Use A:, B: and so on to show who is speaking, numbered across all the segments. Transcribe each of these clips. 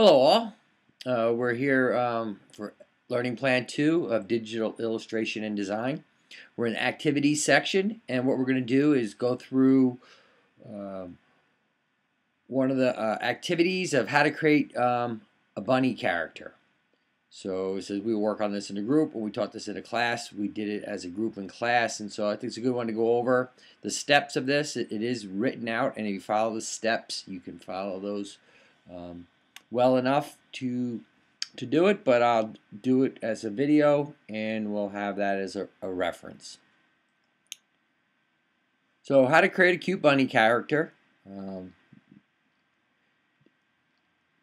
A: Hello all. We're here for Learning Plan 2 of Digital Illustration and Design. We're in the Activities section, and what we're going to do is go through one of the activities of how to create a bunny character. So it says we work on this in a group, and we taught this in a class. We did it as a group in class, and so I think it's a good one to go over. The steps of this, it is written out, and if you follow the steps, you can follow those well enough to do it, but I'll do it as a video and we'll have that as a reference. So how to create a cute bunny character.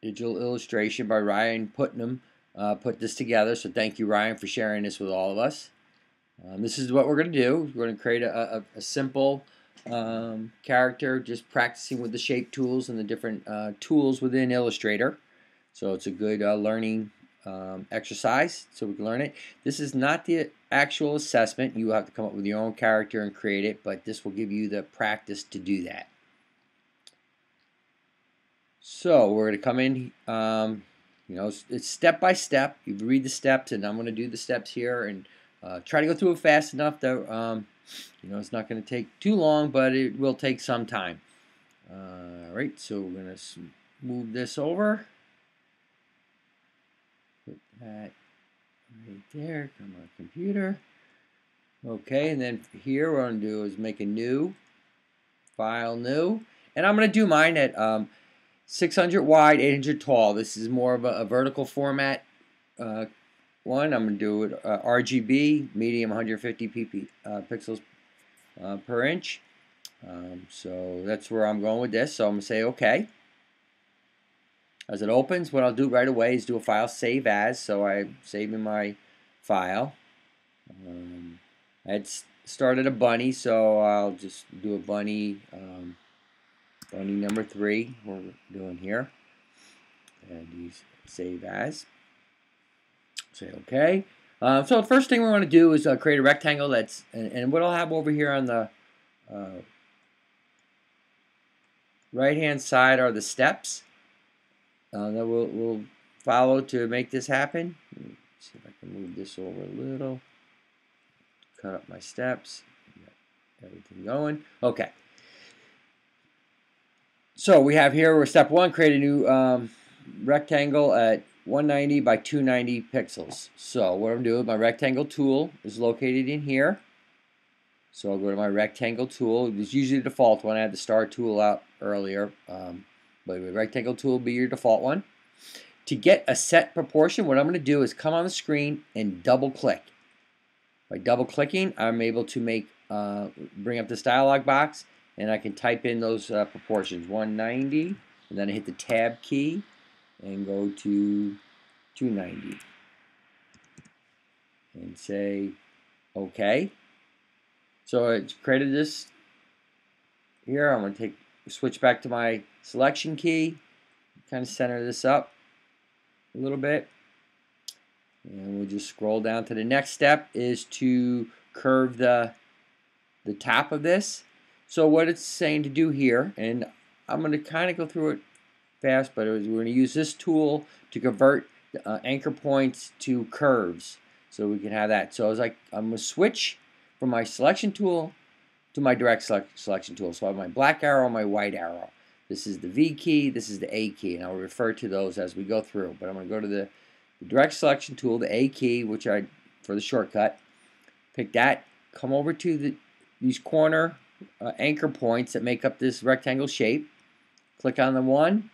A: Digital Illustration by Ryan Putnam put this together, so thank you Ryan for sharing this with all of us. This is what we're going to do. We're going to create a simple character, just practicing with the shape tools and the different tools within Illustrator. So it's a good learning exercise so we can learn it. This is not the actual assessment. You have to come up with your own character and create it, but this will give you the practice to do that. So we're going to come in, it's step by step. You read the steps, and I'm going to do the steps here and try to go through it fast enough that it's not going to take too long, but it will take some time. Alright, so we're going to move this over. Put that right there. Come on, computer. Okay, and then here what I'm going to do is make a new file, new. And I'm going to do mine at 600 wide, 800 tall. This is more of a vertical format one. I'm going to do it RGB, medium 150 pixels per inch. So that's where I'm going with this. So I'm going to say OK. As it opens, what I'll do right away is do a file save as. So I'm saving my file. I had started a bunny, so I'll just do a bunny, bunny number 3 we're doing here. And use save as. Say OK. So the first thing we want to do is create a rectangle that's, and what I'll have over here on the right hand side are the steps that we'll follow to make this happen. Let's see if I can move this over a little. Cut up my steps. Get everything going. Okay. So we have here, we're step 1, create a new rectangle at 190 by 290 pixels. So what I'm doing, my rectangle tool is located in here. So I'll go to my rectangle tool. It's usually the default one. I had the star tool out earlier, but the rectangle tool will be your default one. To get a set proportion, what I'm going to do is come on the screen and double click. By double clicking, I'm able to make bring up this dialog box, and I can type in those proportions, 190, and then I hit the tab key and go to 290 and say OK. So it's created this here. I'm going to switch back to my selection key, kind of center this up a little bit, and we'll just scroll down to the next step is to curve the top of this. So what it's saying to do here, and I'm going to kind of go through it fast, but we're going to use this tool to convert anchor points to curves, so we can have that. So I'm going to switch from my selection tool to my direct selection tool. So I have my black arrow and my white arrow. This is the V key, this is the A key, and I'll refer to those as we go through. But I'm going to go to the direct selection tool, the A key, which for the shortcut, pick that, come over to these corner anchor points that make up this rectangle shape. Click on the one,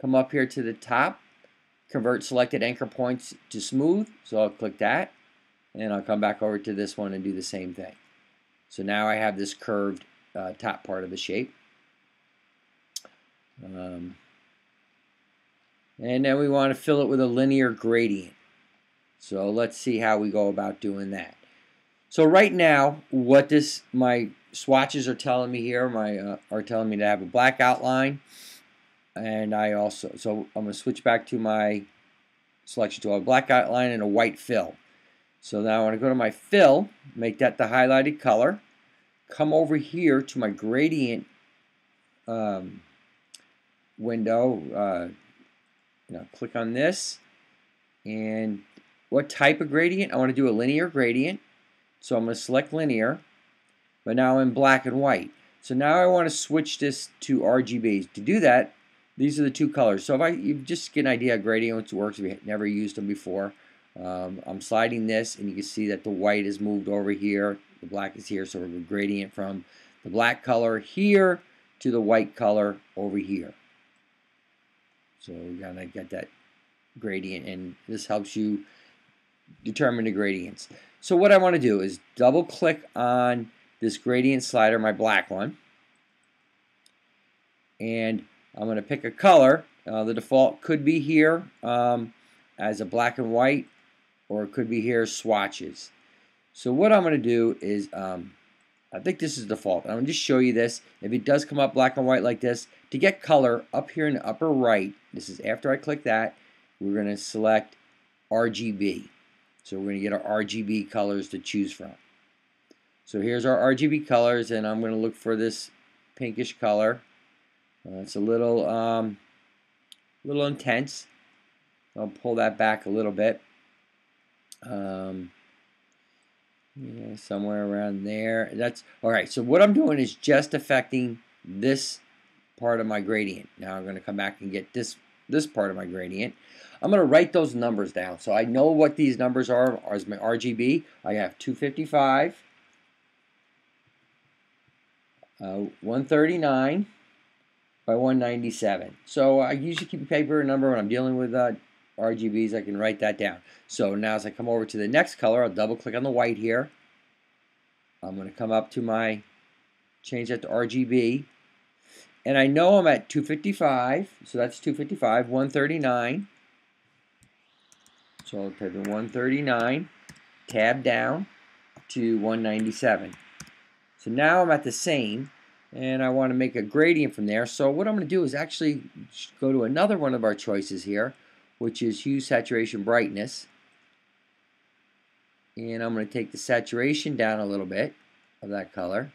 A: come up here to the top, convert selected anchor points to smooth. So I'll click that, and I'll come back over to this one and do the same thing. So now I have this curved top part of the shape. And then we want to fill it with a linear gradient. So let's see how we go about doing that. So right now, what my swatches are telling me here, are telling me to have a black outline, and so I'm going to switch back to my selection tool, a black outline and a white fill. So now I want to go to my fill, make that the highlighted color, come over here to my gradient window, Now click on this, and what type of gradient? I want to do a linear gradient, so I'm going to select linear, but now I'm in black and white. So now I want to switch this to RGB. To do that, these are the two colors. So if you just get an idea how gradients works, we never used them before. I'm sliding this, and you can see that the white is moved over here, the black is here, so we're going to gradient from the black color here to the white color over here. So we're going to get that gradient, and this helps you determine the gradients. So what I want to do is double click on this gradient slider, my black one, and I'm going to pick a color. The default could be here as a black and white, or it could be here swatches. So what I'm going to do is, I think this is default. I'm going to just show you this. If it does come up black and white like this, to get color up here in the upper right, this is after I click that, we're going to select RGB. So we're going to get our RGB colors to choose from. So here's our RGB colors, and I'm going to look for this pinkish color. It's a little intense. I'll pull that back a little bit. Yeah, somewhere around there. That's all right. So what I'm doing is just affecting this part of my gradient. Now I'm going to come back and get this part of my gradient. I'm going to write those numbers down so I know what these numbers are as my RGB. I have 255, 139 by 197. So I usually keep a paper number when I'm dealing with RGBs. I can write that down. So now as I come over to the next color, I'll double click on the white here. I'm going to come up to change that to RGB. And I know I'm at 255, so that's 255, 139. So I'll type in 139, tab down to 197. So now I'm at the same, and I want to make a gradient from there. So what I'm going to do is actually go to another one of our choices here, which is hue, saturation, brightness. And I'm going to take the saturation down a little bit of that color.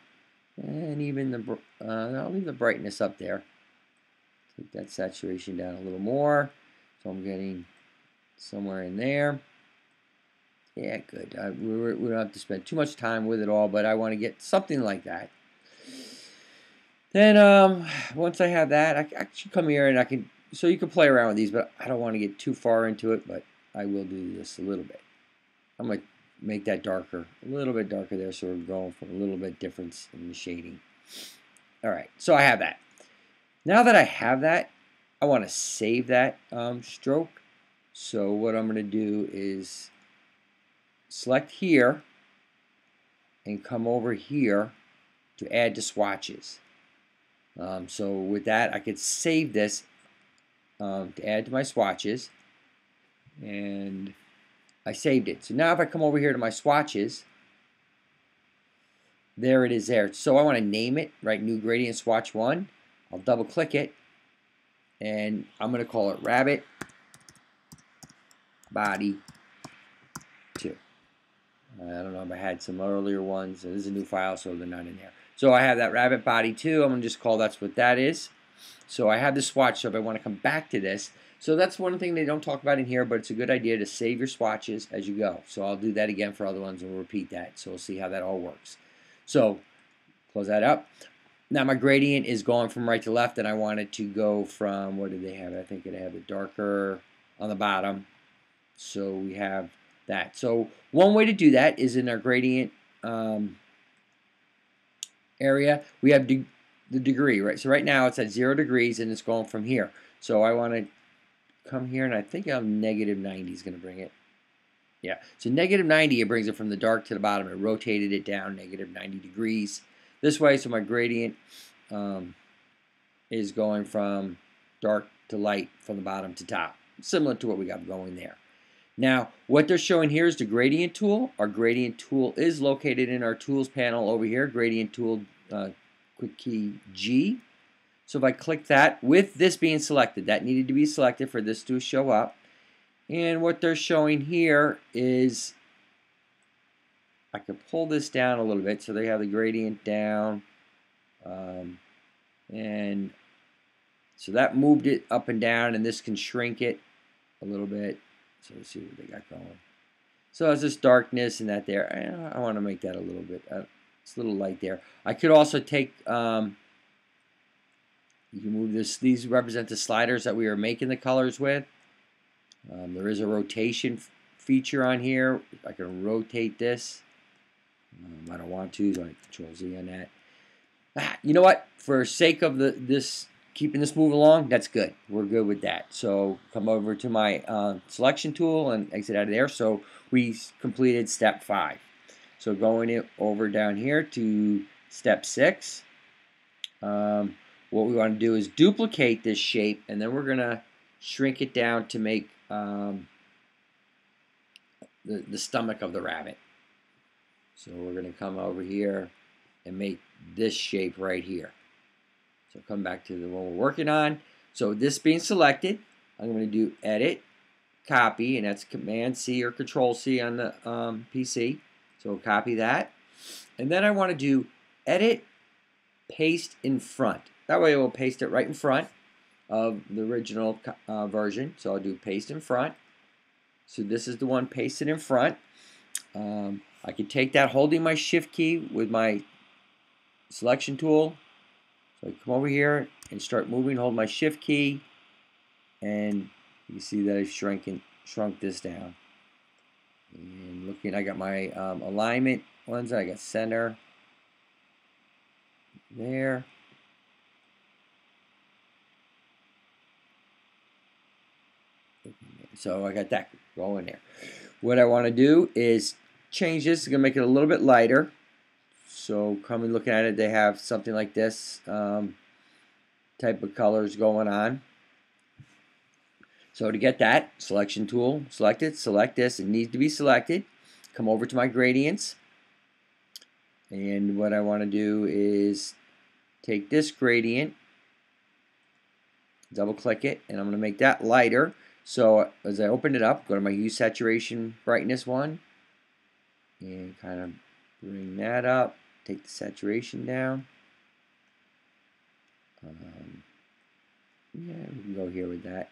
A: And even I'll leave the brightness up there. Take that saturation down a little more. So I'm getting somewhere in there. Yeah, good. We don't have to spend too much time with it all, but I want to get something like that. Then once I have that, I actually come here and so you can play around with these, but I don't want to get too far into it, but I will do this a little bit. I'm going to make that darker, a little bit darker there, so we're going for a little bit difference in the shading. All right, so I have that. Now that I have that, I want to save that stroke. So what I'm going to do is select here and come over here to add to swatches. So with that, I could save this to add to my swatches, and I saved it. So now if I come over here to my swatches, there it is there. So I want to name it, right? New gradient swatch 1. I'll double click it, and I'm going to call it rabbit body 2. I don't know if I had some earlier ones. This is a new file, so they're not in there. So I have that rabbit body 2. I'm going to just call that's what that is. So I have the swatch, so if I want to come back to this, so that's one thing they don't talk about in here, but it's a good idea to save your swatches as you go. So I'll do that again for other ones and we'll repeat that. So we'll see how that all works. So close that up. Now my gradient is going from right to left, and I want it to go from, what did they have? I think it had it darker on the bottom. So we have that. So one way to do that is in our gradient area, we have the degree, right? So right now it's at 0 degrees and it's going from here. So I want to come here, and I think -90 is going to bring it. Yeah, so -90, it brings it from the dark to the bottom. It rotated it down -90 degrees this way. So my gradient is going from dark to light, from the bottom to top, similar to what we got going there. Now, what they're showing here is the gradient tool. Our gradient tool is located in our tools panel over here, gradient tool, quick key G. So if I click that, with this being selected, that needed to be selected for this to show up. And what they're showing here is, I can pull this down a little bit so they have the gradient down. And so that moved it up and down, and this can shrink it a little bit. So let's see what they got going. So there's this darkness and that there. I want to make that a little bit, it's a little light there. I could also take, you can move this. These represent the sliders that we were making the colors with. There is a rotation feature on here. I can rotate this. I don't want to, so I Control Z on that. You know what? For sake of keeping this moving along, that's good. We're good with that. So come over to my selection tool and exit out of there. So we completed step 5. So going over down here to step 6. What we want to do is duplicate this shape, and then we're going to shrink it down to make the stomach of the rabbit. So we're going to come over here and make this shape right here. So come back to the one we're working on. So this being selected, I'm going to do Edit, Copy, and that's Command C or Control C on the PC. So copy that. And then I want to do Edit, Paste in front. That way it will paste it right in front of the original version. So I'll do Paste in front. So this is the one pasted in front. I can take that holding my Shift key with my selection tool. So I come over here and start moving, hold my Shift key, and you can see that I've shrunk this down. And looking, I got my alignment ones. I got center there. So I got that going there. What I want to do is change this. I'm going to make it a little bit lighter. So come and look at it. They have something like this type of colors going on. So to get that, selection tool, select it, select this. It needs to be selected. Come over to my gradients. And what I want to do is take this gradient, double click it, and I'm going to make that lighter. So as I open it up, go to my Hue Saturation Brightness one, and kind of bring that up. Take the saturation down. Yeah, we can go here with that.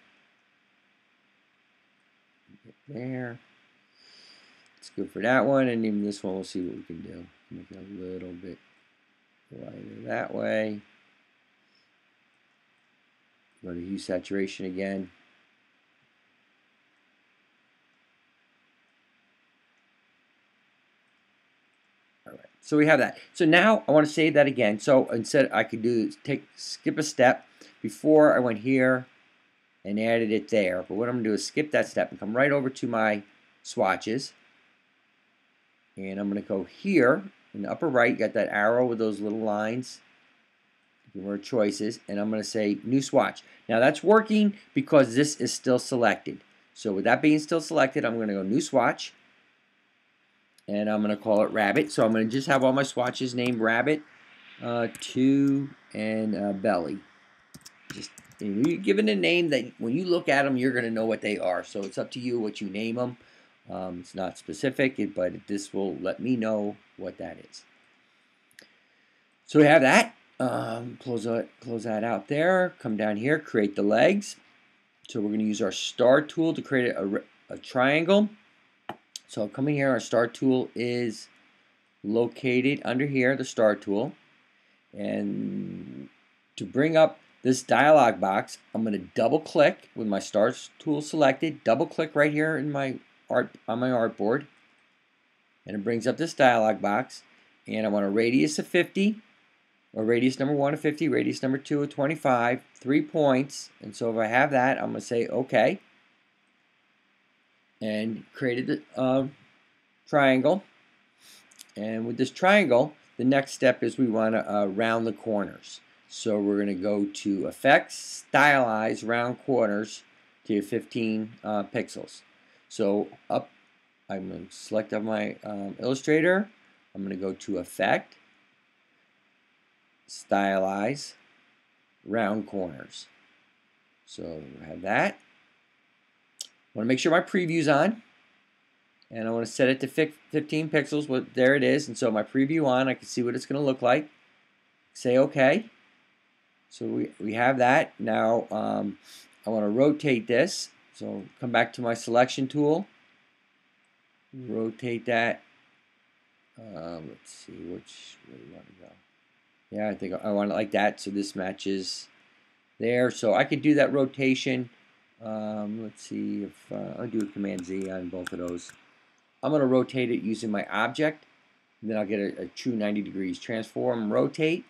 A: Get there. It's good for that one, and even this one, we'll see what we can do. Make it a little bit lighter that way. Go to Hue Saturation again. So we have that. So now I want to save that again. So instead I could skip a step. Before I went here and added it there. But what I'm going to do is skip that step and come right over to my swatches. And I'm going to go here in the upper right. You got that arrow with those little lines. More choices. And I'm going to say New Swatch. Now that's working because this is still selected. So with that being still selected, I'm going to go New Swatch. And I'm going to call it Rabbit. So I'm going to just have all my swatches named Rabbit, 2, and Belly. Just you give it a name that when you look at them, you're going to know what they are. So it's up to you what you name them. It's not specific, but this will let me know what that is. So we have that. Close that out there. Come down here, create the legs. So we're going to use our star tool to create a triangle. So coming here, our star tool is located under here, the star tool. And to bring up this dialog box, I'm going to double click with my star tool selected, double click right here in my on my artboard. And it brings up this dialog box. And I want a radius of 50, or radius number 1 of 50, radius number 2 of 25, 3 points. And so if I have that, I'm going to say OK. And created the triangle. And with this triangle, the next step is we want to round the corners. So we're going to go to Effects, Stylize, Round Corners to 15 pixels. So up, I'm going to select on my Illustrator. I'm going to go to Effect, Stylize, Round Corners. So we have that. I want to make sure my preview's on, and I want to set it to 15 pixels. Well, there it is, and so my preview on, I can see what it's going to look like. Say OK. So we have that. Now I want to rotate this. So come back to my selection tool, rotate that. Let's see, which way do you want to go? Yeah, I think I want it like that, so this matches there. So I could do that rotation. Let's see if I'll do a Command Z on both of those. I'm going to rotate it using my object. And then I'll get a true 90 degrees. Transform, rotate.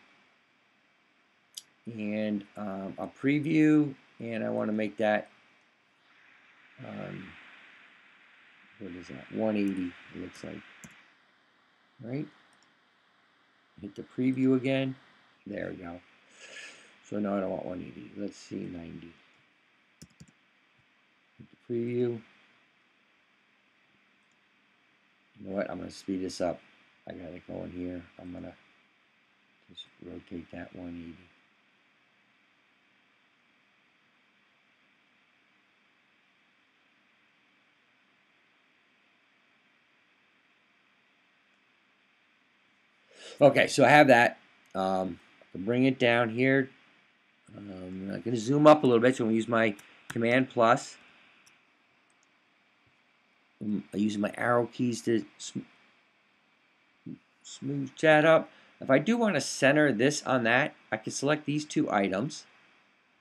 A: And I'll preview. And I want to make that, what is that? 180, it looks like. Right? Hit the preview again. There we go. So now I don't want 180. Let's see, 90. Hit the preview. You know what? I'm going to speed this up. I got it going here. I'm going to just rotate that 180. Okay, so I have that. I'll bring it down here. I'm going to zoom up a little bit, so I'm going to use my Command plus. I'm using my arrow keys to smooth that up. If I do want to center this on that, I can select these two items.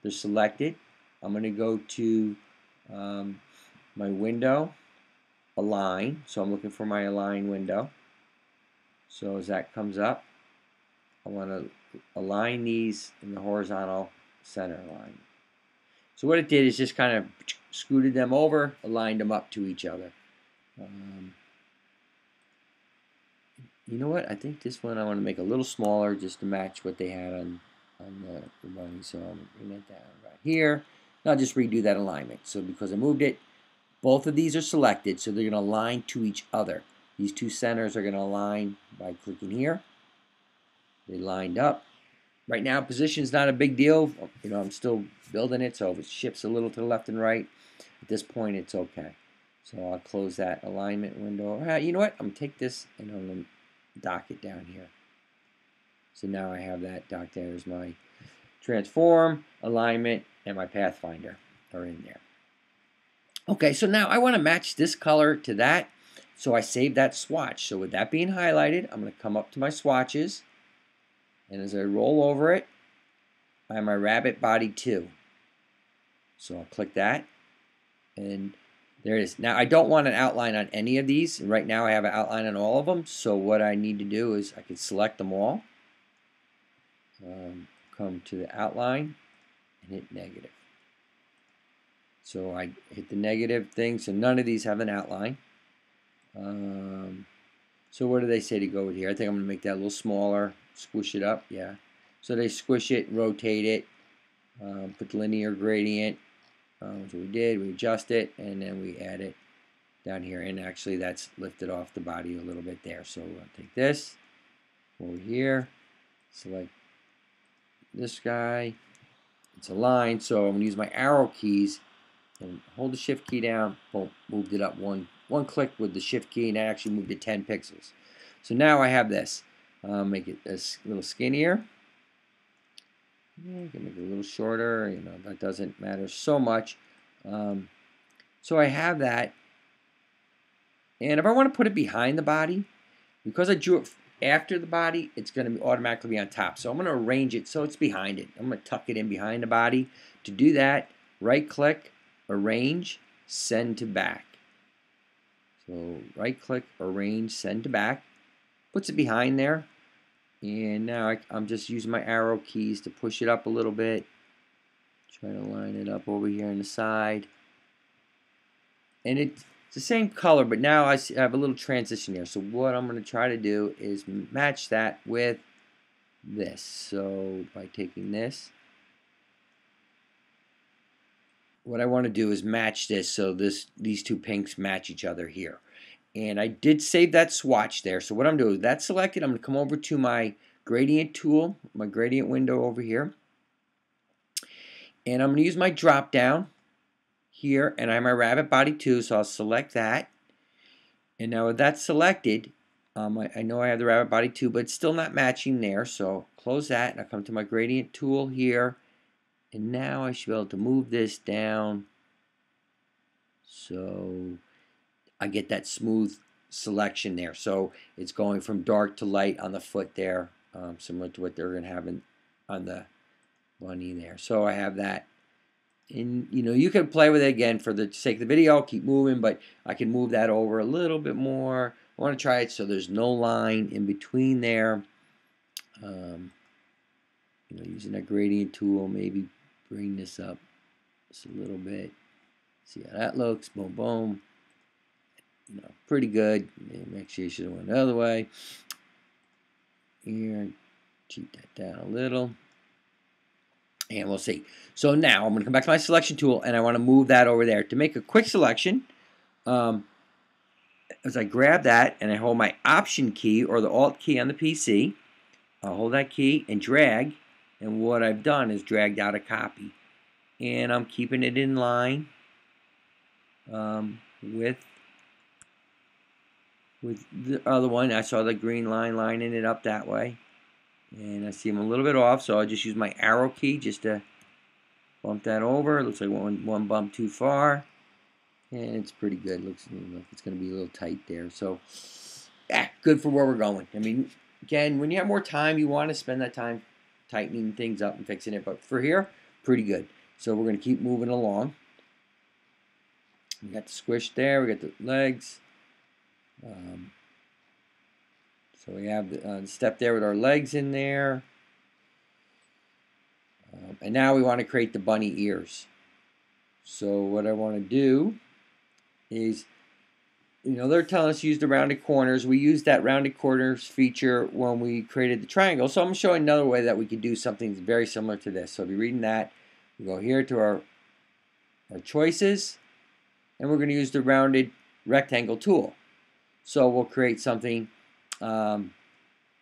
A: They're selected. I'm going to go to my window, align. So I'm looking for my align window. So as that comes up, I want to align these in the horizontal center line. So what it did is just kind of scooted them over, aligned them up to each other. You know what? I think this one I want to make a little smaller just to match what they had on the bunny. So I'm bring that down right here. And I'll just redo that alignment. So because I moved it, both of these are selected, so they're going to align to each other. These two centers are going to align by clicking here. They lined up. Right now, position is not a big deal. You know, I'm still building it, so if it shifts a little to the left and right, at this point, it's okay. So I'll close that alignment window. You know what? I'm going to take this and I'm going to dock it down here. So now I have that docked there. There's my transform, alignment, and my pathfinder are in there. Okay, so now I want to match this color to that. So I save that swatch. So with that being highlighted, I'm going to come up to my swatches. And as I roll over it, I have my rabbit body 2. So I'll click that. And there it is. Now I don't want an outline on any of these. Right now I have an outline on all of them. So what I need to do is I can select them all. Come to the outline and hit negative. So I hit the negative thing. So none of these have an outline. So what do they say to go with here? I think I'm going to make that a little smaller. Squish it up, yeah. So they squish it, rotate it, put the linear gradient. So we did, we adjust it, and then we add it down here. And actually that's lifted off the body a little bit there. So I'll take this over here, select this guy. It's aligned, so I'm going to use my arrow keys and hold the shift key down. Boom, moved it up one click with the shift key, and that actually moved it 10 pixels. So now I have this. Make it a little skinnier. Yeah, you can make it a little shorter. You know, that doesn't matter so much. So I have that. And if I want to put it behind the body, because I drew it after the body, it's going to automatically be on top. So I'm going to arrange it so it's behind it. I'm going to tuck it in behind the body. To do that, right-click, arrange, send to back. So right-click, arrange, send to back. Puts it behind there. And now I'm just using my arrow keys to push it up a little bit. Try to line it up over here on the side. And it's the same color, but now I have a little transition here. So what I'm going to try to do is match that with this. So by taking this, what I want to do is match this so these two pinks match each other here. And I did save that swatch there. So what I'm doing is that's selected. I'm going to come over to my gradient tool, my gradient window over here. And I'm going to use my drop down here. And I have my rabbit body 2, so I'll select that. And now with that selected, I know I have the rabbit body 2, but it's still not matching there. So close that. And I come to my gradient tool here. And now I should be able to move this down So I get that smooth selection there. So it's going from dark to light on the foot there, similar to what they're going to have on the bunny there. So I have that. And you can play with it again for the sake of the video, keep moving, but I can move that over a little bit more. I want to try it so there's no line in between there. Using a gradient tool, maybe bring this up just a little bit. See how that looks. Boom, boom. Pretty good. Actually, you should have went the other way. Here, cheat that down a little. And we'll see. So now I'm going to come back to my selection tool, and I want to move that over there. To make a quick selection, as I grab that and I hold my Option key or the Alt key on the PC, I'll hold that key and drag. And what I've done is dragged out a copy. And I'm keeping it in line with the other one. I saw the green line lining it up that way. And I see them a little bit off, so I'll just use my arrow key just to bump that over. It looks like one bump too far. And it's pretty good. Looks like it's going to be a little tight there. So, yeah, good for where we're going. I mean, again, when you have more time, you want to spend that time tightening things up and fixing it. But for here, pretty good. So we're going to keep moving along. We got the squish there. We got the legs. So we have the step there with our legs in there. And now we want to create the bunny ears. So what I want to do is, they're telling us to use the rounded corners. We used that rounded corners feature when we created the triangle. So I'm showing another way that we could do something very similar to this. So if you're reading that, we go here to our choices, and we're going to use the rounded rectangle tool. So we'll create something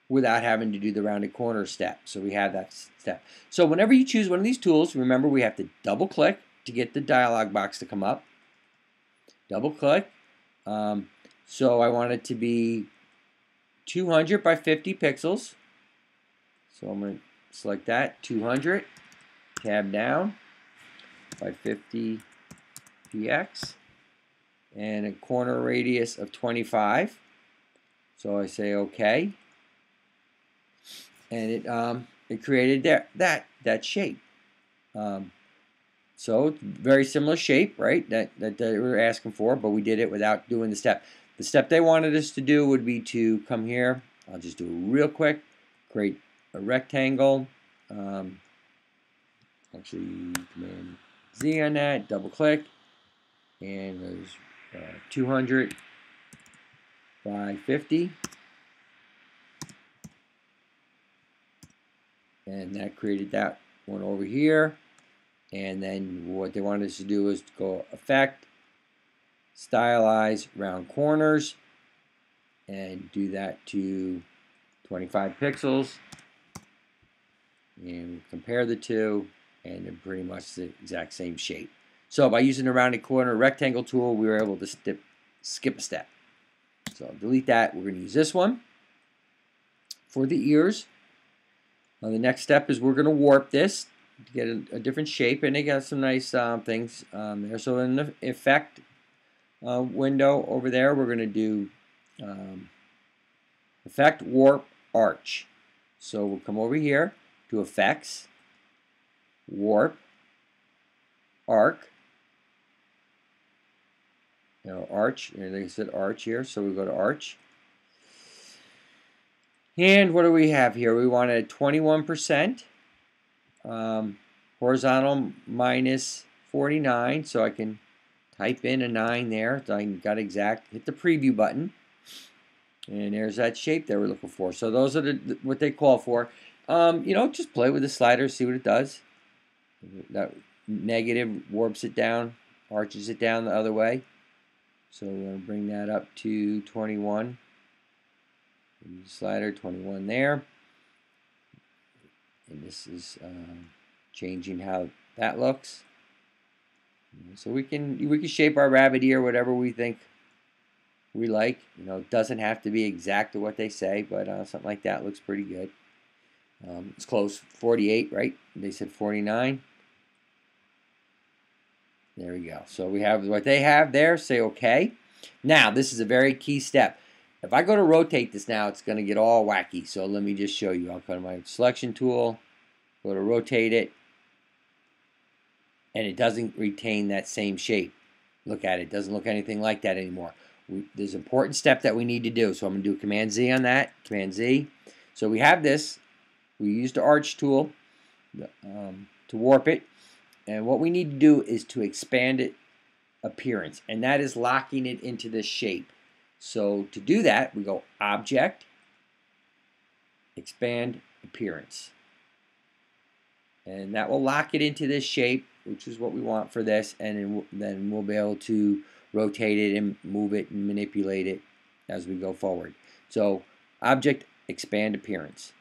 A: without having to do the rounded corner step. So we have that step. So whenever you choose one of these tools, remember we have to double click to get the dialog box to come up. Double click. So I want it to be 200 by 50 pixels. So I'm going to select that, 200, tab down by 50 px, and a corner radius of 25. So I say OK, and it created that shape. So it's very similar shape, right? That we were asking for, but we did it without doing the step. The step they wanted us to do would be to come here. I'll just do it real quick. Create a rectangle. Actually, Command Z on that. Double click, and there's 200 by 50. And that created that one over here. And then what they wanted us to do is to go Effect, Stylize Round Corners, and do that to 25 pixels. And compare the two, and they're pretty much the exact same shape. So by using the rounded corner rectangle tool, we were able to skip a step. So I'll delete that. We're going to use this one for the ears. Now the next step is we're going to warp this to get a different shape, and they got some nice things there. So in the Effect window over there, we're going to do Effect, Warp, Arch. So we'll come over here to Effects, Warp, Arc, Arch. And like I said, Arch here. So we go to Arch. And what do we have here? We want a 21%. Horizontal minus 49, so I can type in a 9 there. So I got exact. Hit the preview button, and there's that shape that we're looking for. So those are what they call for. Just play with the slider, see what it does. That negative warps it down, arches it down the other way. So we're going to bring that up to 21. Slider 21 there. And this is changing how that looks. So we can shape our rabbit ear whatever we think we like. It doesn't have to be exactly what they say, but something like that looks pretty good. It's close. 48, right? They said 49. There we go. So we have what they have there. Say OK. Now, this is a very key step. If I go to rotate this now, it's going to get all wacky. So let me just show you. I'll go to my selection tool, go to rotate it, and it doesn't retain that same shape. Look at it. It doesn't look anything like that anymore. There's an important step that we need to do. So I'm going to do Command Z on that. Command Z. So we have this. We used the arch tool to warp it. And what we need to do is to expand it appearance. And that is locking it into this shape. So to do that, we go Object, Expand Appearance. And that will lock it into this shape, which is what we want for this. And then we'll be able to rotate it and move it and manipulate it as we go forward. So Object, Expand Appearance.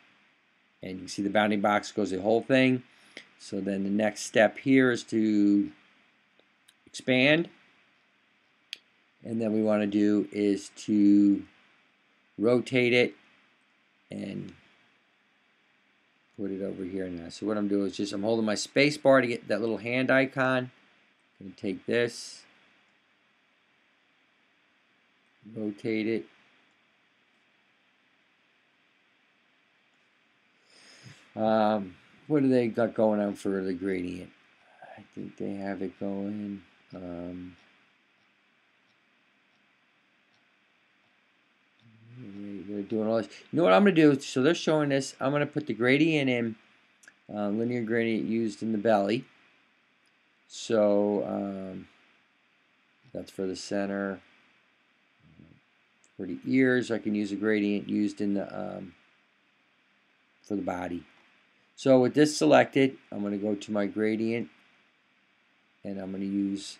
A: And you can see the bounding box goes the whole thing. So then the next step here is to expand. And then we want to do is to rotate it and put it over here now. So what I'm doing is just I'm holding my space bar to get that little hand icon. I'm going to take this, rotate it. What do they got going on for the gradient? I think they have it going. They're doing all this. You know what I'm going to do? So they're showing this. I'm going to put the gradient in, linear gradient used in the belly. So that's for the center. For the ears, I can use a gradient used in the for the body. So with this selected, I'm going to go to my gradient, and I'm going to use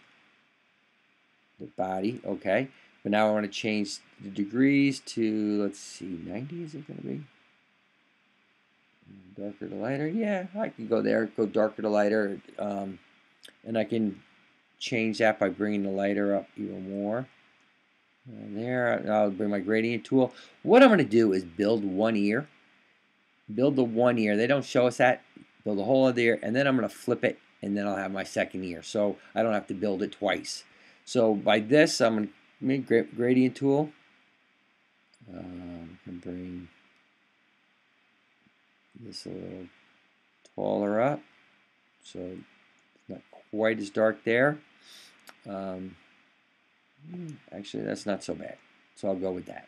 A: the body. Okay. But now I want to change the degrees to, let's see, 90 is it going to be? Darker to lighter? Yeah, I can go there, go darker to lighter. And I can change that by bringing the lighter up even more. And there, I'll bring my gradient tool. What I'm going to do is build one ear. Build the one ear. They don't show us that. Build a whole other ear, and then I'm going to flip it, and then I'll have my second ear. So I don't have to build it twice. So by this, I'm going to make gradient tool. I can bring this a little taller up, so it's not quite as dark there. Actually, that's not so bad. So I'll go with that.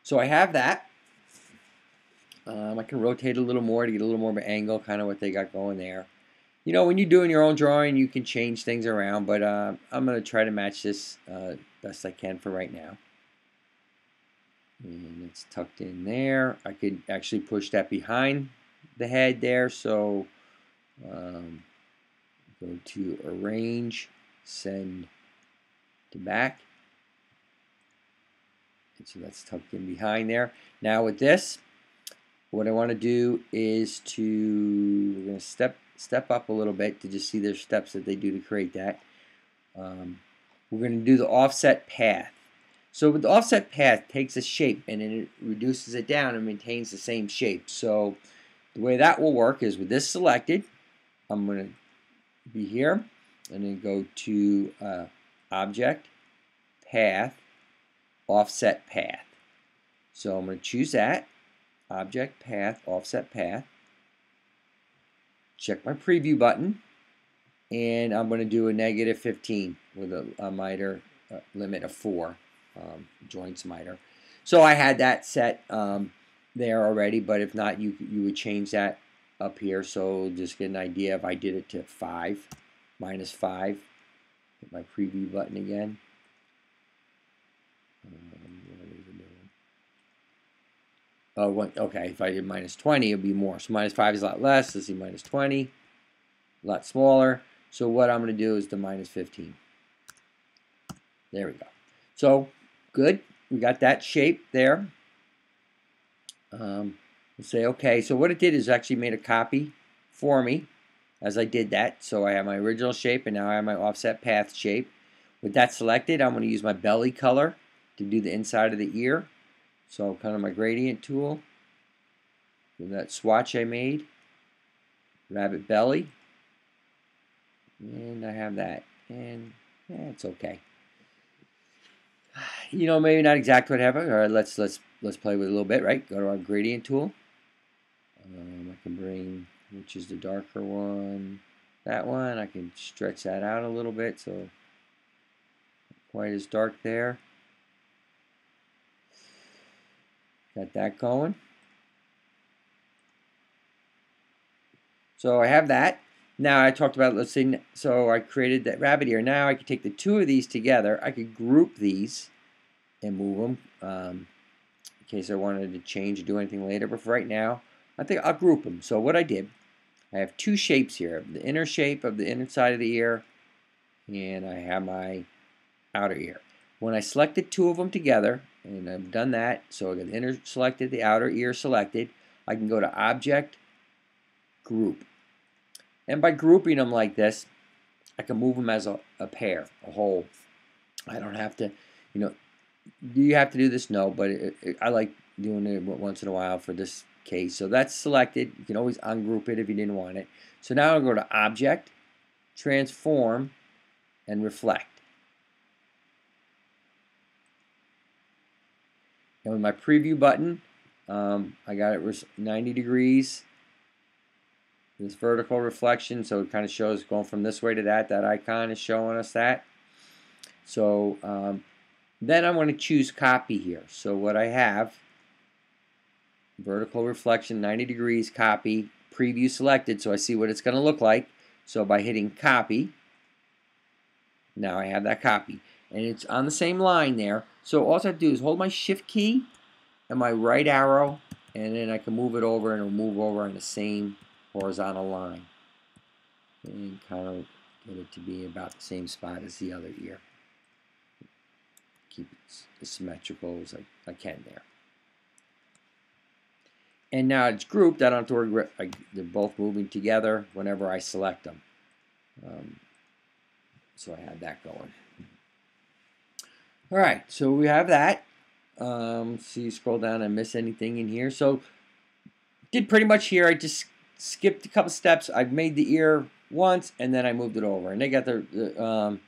A: So I have that. I can rotate a little more to get a little more of an angle, kind of what they got going there. You know, when you're doing your own drawing, you can change things around, but I'm going to try to match this best I can for right now. And it's tucked in there. I could actually push that behind the head there, so go to Arrange, Send to Back. And so that's tucked in behind there. Now with this, what I want to do is we're going to step up a little bit to just see their steps that they do to create that. We're going to do the offset path. So with the offset path, it takes a shape and then it reduces it down and maintains the same shape. So the way that will work is with this selected, I'm going to be here and then go to Object, Path, Offset Path. So I'm going to choose that. Object, Path, Offset Path. Check my preview button, and I'm going to do a -15 with a miter limit of 4 joints miter. So I had that set there already, but if not, you would change that up here. So just get an idea if I did it to 5, -5. Hit my preview button again. Oh, okay, if I did -20, it would be more. So -5 is a lot less. Let's see, -20, a lot smaller. So what I'm going to do is the -15. There we go. So, good. We got that shape there. We'll say OK. So what it did is actually made a copy for me as I did that. So I have my original shape, and now I have my offset path shape. With that selected, I'm going to use my belly color to do the inside of the ear. So kind of my gradient tool, with that swatch I made, rabbit belly, And I have that. And yeah, it's okay. You know, maybe not exactly what happened. All right, let's play with it a little bit, right? Go to our gradient tool. I can bring, which is the darker one, that one. I can stretch that out a little bit so not quite as dark there. Got that going. So I have that. Now I talked about, let's say, so I created that rabbit ear. Now I could take the two of these together. I could group these and move them in case I wanted to change or do anything later. But for right now, I think I'll group them. So what I did, I have two shapes here. The inner shape of the inner side of the ear, and I have my outer ear. When I selected two of them together, and I've done that, so I got the inner selected, the outer ear selected, I can go to Object, Group. And by grouping them like this, I can move them as a pair, a whole. I don't have to, you know, do you have to do this? No, but I like doing it once in a while for this case. So that's selected. You can always ungroup it if you didn't want it. So now I'll go to Object, Transform, and Reflect. And with my preview button, I got it 90 degrees. This vertical reflection, so it kind of shows going from this way to that. That icon is showing us that. So then I want to choose copy here. So what I have, vertical reflection, 90 degrees, copy, preview selected, so I see what it's going to look like. So by hitting copy, now I have that copy. And it's on the same line there. So all I have to do is hold my shift key and my right arrow, and then I can move it over, and it'll move over on the same horizontal line. And kind of get it to be about the same spot as the other ear. Keep it as symmetrical as I can there. And now it's grouped. I don't have to worry. They're both moving together whenever I select them. So I have that going. All right, so we have that. See, scroll down and miss anything in here. So did pretty much here. I just skipped a couple steps. I've made the ear once, and then I moved it over. And they got the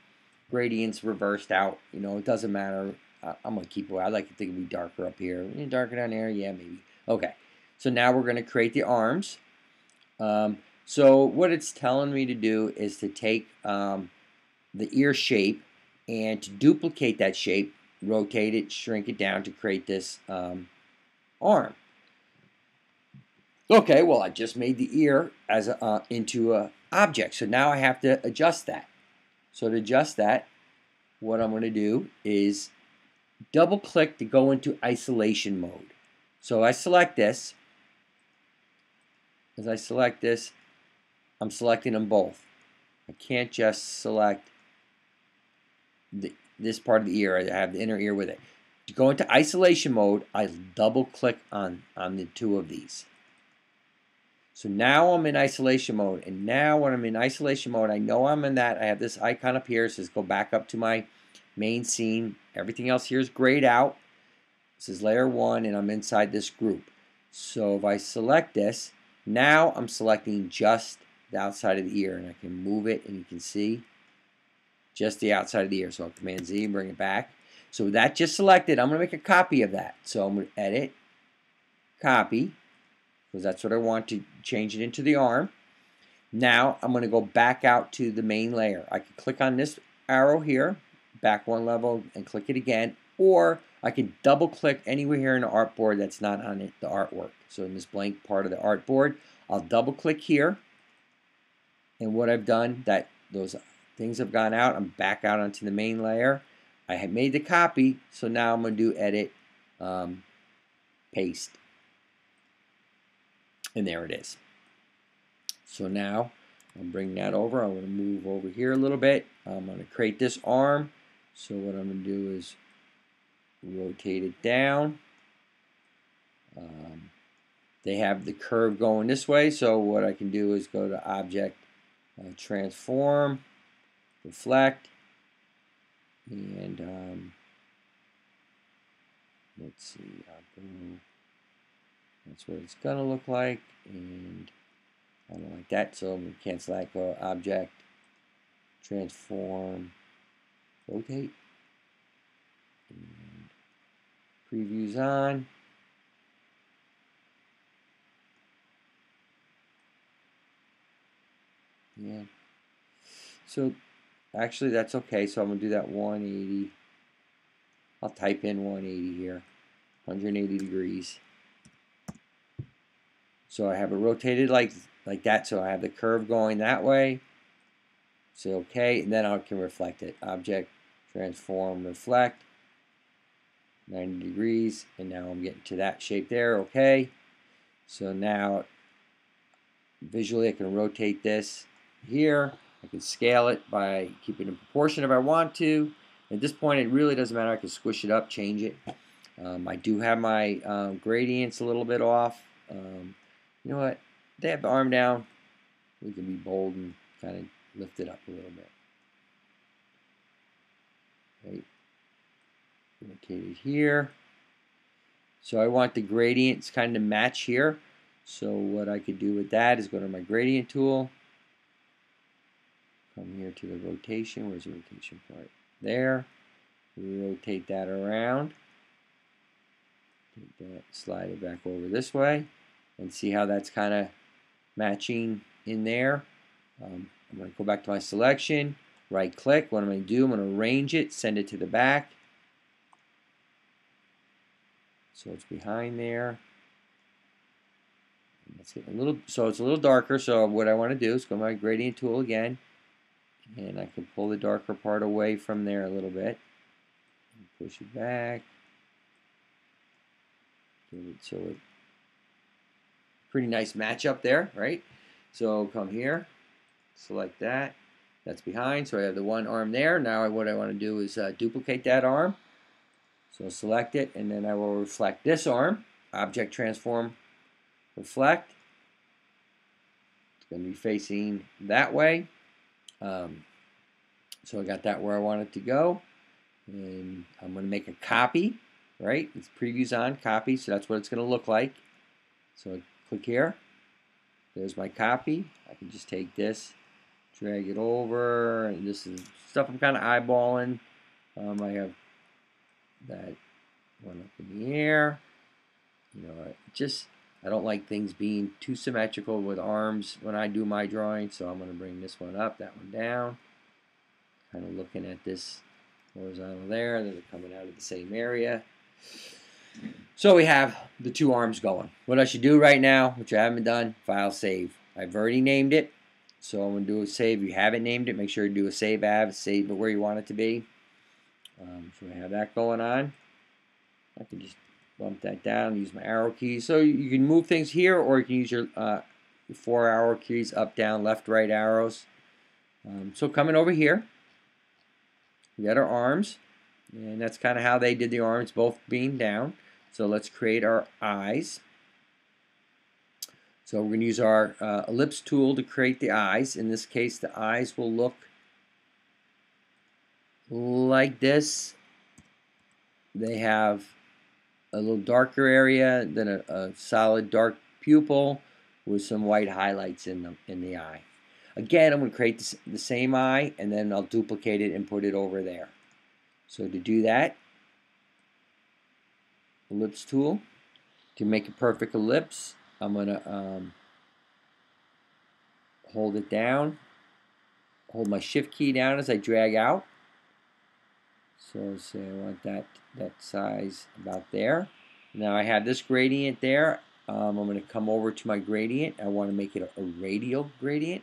A: gradients reversed out. You know, it doesn't matter. I'm going to keep it. I like to think it'd be darker up here. Darker down there? Yeah, maybe. Okay. So now we're going to create the arms. So what it's telling me to do is to take the ear shape and to duplicate that shape, rotate it, shrink it down to create this arm. Okay, well, I just made the ear as into an object, so now I have to adjust that. So to adjust that, what I'm going to do is double click to go into isolation mode. So I select this. As I select this, I'm selecting them both. I can't just select this part of the ear. I have the inner ear with it. To go into isolation mode, I double click on the two of these. So now I'm in isolation mode, and now when I'm in isolation mode, I know I'm in that. I have this icon up here. It says go back up to my main scene. Everything else here is grayed out. This is layer 1, and I'm inside this group. So if I select this, now I'm selecting just the outside of the ear, and I can move it, and you can see just the outside of the ear. So I'll Command Z and bring it back. So with that just selected, I'm going to make a copy of that. So I'm going to edit, copy, because that's what I want to change it into the arm. Now I'm going to go back out to the main layer. I can click on this arrow here, back one level, and click it again, or I can double click anywhere here in the artboard that's not on the artwork. So in this blank part of the artboard, I'll double click here, and what I've done, those things have gone out, I'm back out onto the main layer. I have made the copy, so now I'm going to do edit, paste. And there it is. So now I'll bring that over. I'm going to move over here a little bit. I'm going to create this arm. So what I'm going to do is rotate it down. They have the curve going this way. So what I can do is go to Object, Transform, Reflect, and let's see. That's what it's going to look like, and I don't like that, so I'm going to cancel that, go Object, transform, rotate, and previews on. Yeah. So actually that's okay. So I'm gonna do that 180. I'll type in 180 here, 180 degrees. So I have it rotated like that. So I have the curve going that way. Say okay, and then I can reflect it. Object, transform, reflect, 90 degrees, and now I'm getting to that shape there. Okay. So now visually I can rotate this here. I can scale it by keeping in proportion if I want to. At this point, it really doesn't matter. I can squish it up, change it. I do have my gradients a little bit off. You know what? They have the arm down. We can be bold and kind of lift it up a little bit. Right. Rotate it here. So I want the gradients kind of match here. So what I could do with that is go to my gradient tool. Come here to the rotation. Where's the rotation part? There. Rotate that around. Take that, slide it back over this way. And see how that's kind of matching in there. I'm going to go back to my selection. Right click. What I'm going to do, I'm going to arrange it. Send it to the back. So it's behind there. Let's get a little, so it's a little darker. So what I want to do is go to my gradient tool again. And I can pull the darker part away from there a little bit. Push it back. Give it so it pretty nice match up there, right? So come here, select that. That's behind, so I have the one arm there. Now what I want to do is duplicate that arm. So select it, and then I will reflect this arm. Object transform, reflect. It's going to be facing that way. So I got that where I want it to go. And I'm going to make a copy, right? It's previews on, copy, so that's what it's going to look like. So I click here. There's my copy. I can just take this, drag it over, and this is stuff I'm kind of eyeballing. I have that one up in the air. You know, I don't like things being too symmetrical with arms when I do my drawing, so I'm going to bring this one up, that one down. Kind of looking at this horizontal there, and then they're coming out of the same area. So we have the two arms going. What I should do right now, which I haven't done, file save. I've already named it, so I'm going to do a save. If you haven't named it, make sure you do a save as, save it where you want it to be. So I have that going on. I can just bump that down, use my arrow keys. So you can move things here, or you can use your 4 arrow keys, up, down, left, right arrows. So coming over here, we got our arms, and that's kind of how they did the arms, both being down. So let's create our eyes. So we're going to use our ellipse tool to create the eyes. In this case, the eyes will look like this. They have a little darker area than a solid dark pupil with some white highlights in the eye. Again, I'm going to create the same eye, and then I'll duplicate it and put it over there. So to do that, ellipse tool. To make a perfect ellipse, I'm going to hold it down, hold my shift key down as I drag out. So say I want that size about there. Now I have this gradient there. I'm going to come over to my gradient. I want to make it a radial gradient.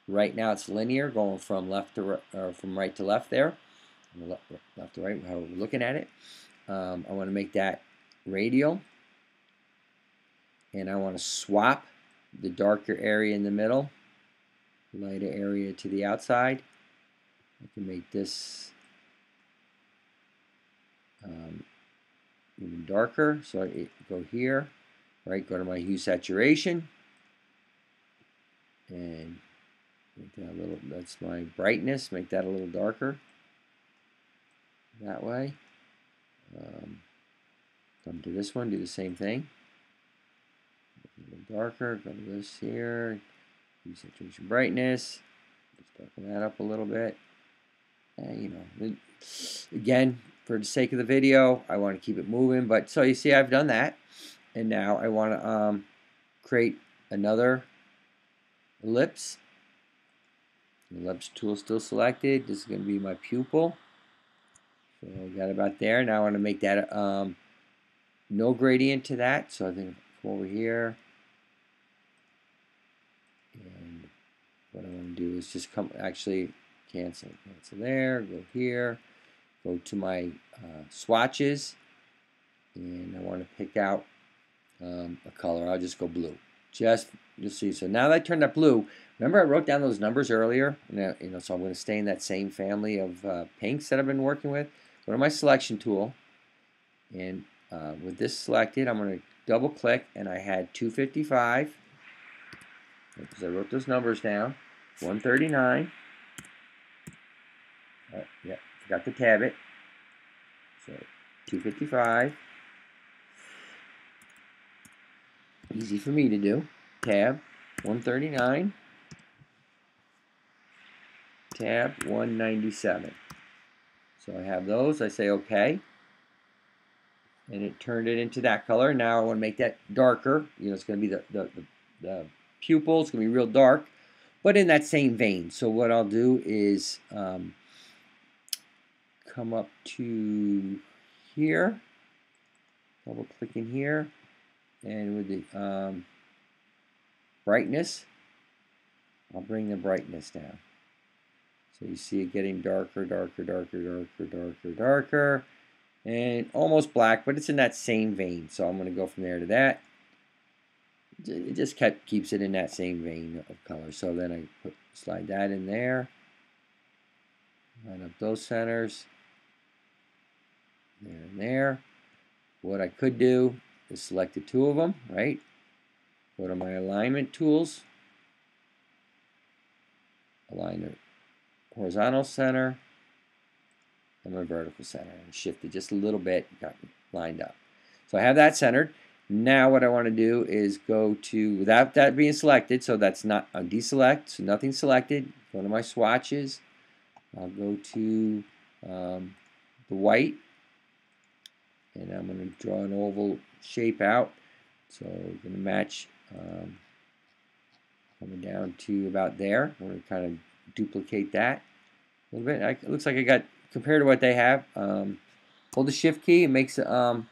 A: Right now it's linear, going from left to from right to left there, left to right, how we're looking at it. I want to make that radial, and I want to swap the darker area in the middle, lighter area to the outside. I can make this even darker, so I go here, right, go to my hue saturation, and make that a little, that's my brightness, make that a little darker, that way. Come to this one, do the same thing, a little darker, go to this here, hue saturation brightness, Just darken that up a little bit. And, you know, again, for the sake of the video, I want to keep it moving. But so you see, I've done that, and now I want to create another ellipse. The ellipse tool still selected. This is going to be my pupil. So I got about there. Now I want to make that no gradient to that. So I think come over here, and what I want to do is just cancel there, go here, go to my swatches, and I want to pick out a color. I'll just go blue. You'll see. So now that I turned that blue, remember I wrote down those numbers earlier? Now, you know, so I'm going to stay in that same family of pinks that I've been working with. Go to my selection tool, and with this selected, I'm going to double click, and I had 255 because I wrote those numbers down. 139. Yeah, forgot to tab it. So 255. Easy for me to do. Tab 139. Tab 197. So I have those. I say OK. And it turned it into that color. Now I want to make that darker. You know, it's going to be the pupil. It's going to be real dark, but in that same vein. So what I'll do is come up to here, double click in here, and with the brightness, I'll bring the brightness down. So you see it getting darker, darker, darker, darker, darker, darker, and almost black, but it's in that same vein. So I'm going to go from there to that. It just keeps it in that same vein of color. So then I slide that in there, line up those centers, there and there. What I could do is select the two of them, right? Go to my alignment tools, align the horizontal center and my vertical center, and shift it just a little bit, got it lined up. So I have that centered. Now what I want to do is go to, without that being selected, so that's not, I'll deselect, so nothing's selected, go to my swatches, I'll go to the white, and I'm going to draw an oval shape out. So we're going to match coming down to about there. I'm going to kind of duplicate that a little bit. It looks like I got, compared to what they have, hold the shift key, it makes a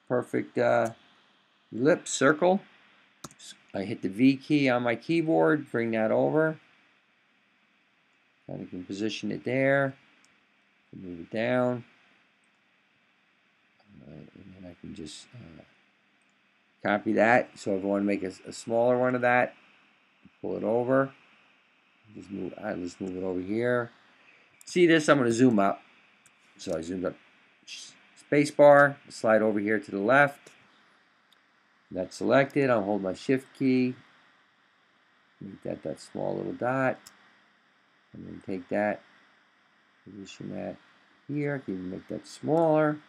A: perfect ellipse circle. I hit the V key on my keyboard, bring that over. Kind of can position it there, move it down. And then I can just copy that. So if I want to make a smaller one of that, pull it over. Just move. Let's move it over here. See this? I'm going to zoom up. So I zoomed up. Spacebar. Slide over here to the left. That's selected. I'll hold my shift key. Make that small little dot. And then take that. Position that here. I can make that smaller.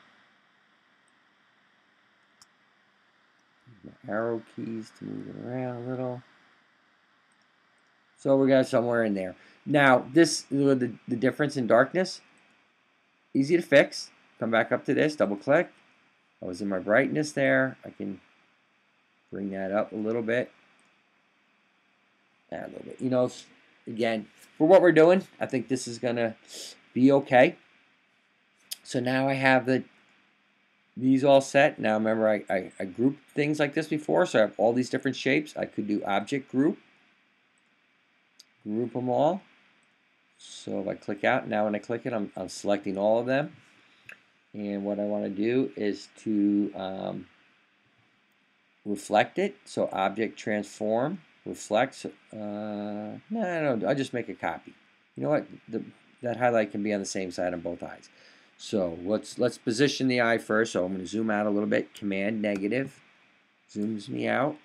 A: My arrow keys to move it around a little. So we got somewhere in there. Now this, the difference in darkness, easy to fix. Come back up to this, double click. I was in my brightness there. I can bring that up a little bit. A little bit. You know, again, for what we're doing, I think this is gonna be okay. So now I have these all set. Now remember, I grouped things like this before, so I have all these different shapes. I could do object group them all. So if I click out, now when I click it, I'm selecting all of them. And what I want to do is to reflect it. So object transform, reflect. No, I'll just make a copy. You know what? That highlight can be on the same side on both eyes. So let's position the eye first. So I'm going to zoom out a little bit. Command negative zooms me out.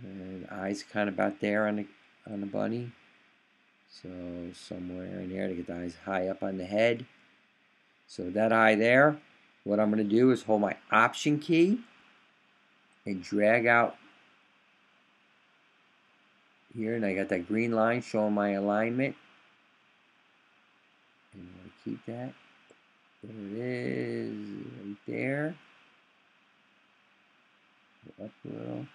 A: And the eye's kind of about there on the bunny. So somewhere in there to get the eyes high up on the head. So that eye there, what I'm going to do is hold my Option key and drag out here, and I got that green line showing my alignment. And I'm going to keep that. There it is, right there. Go up a little.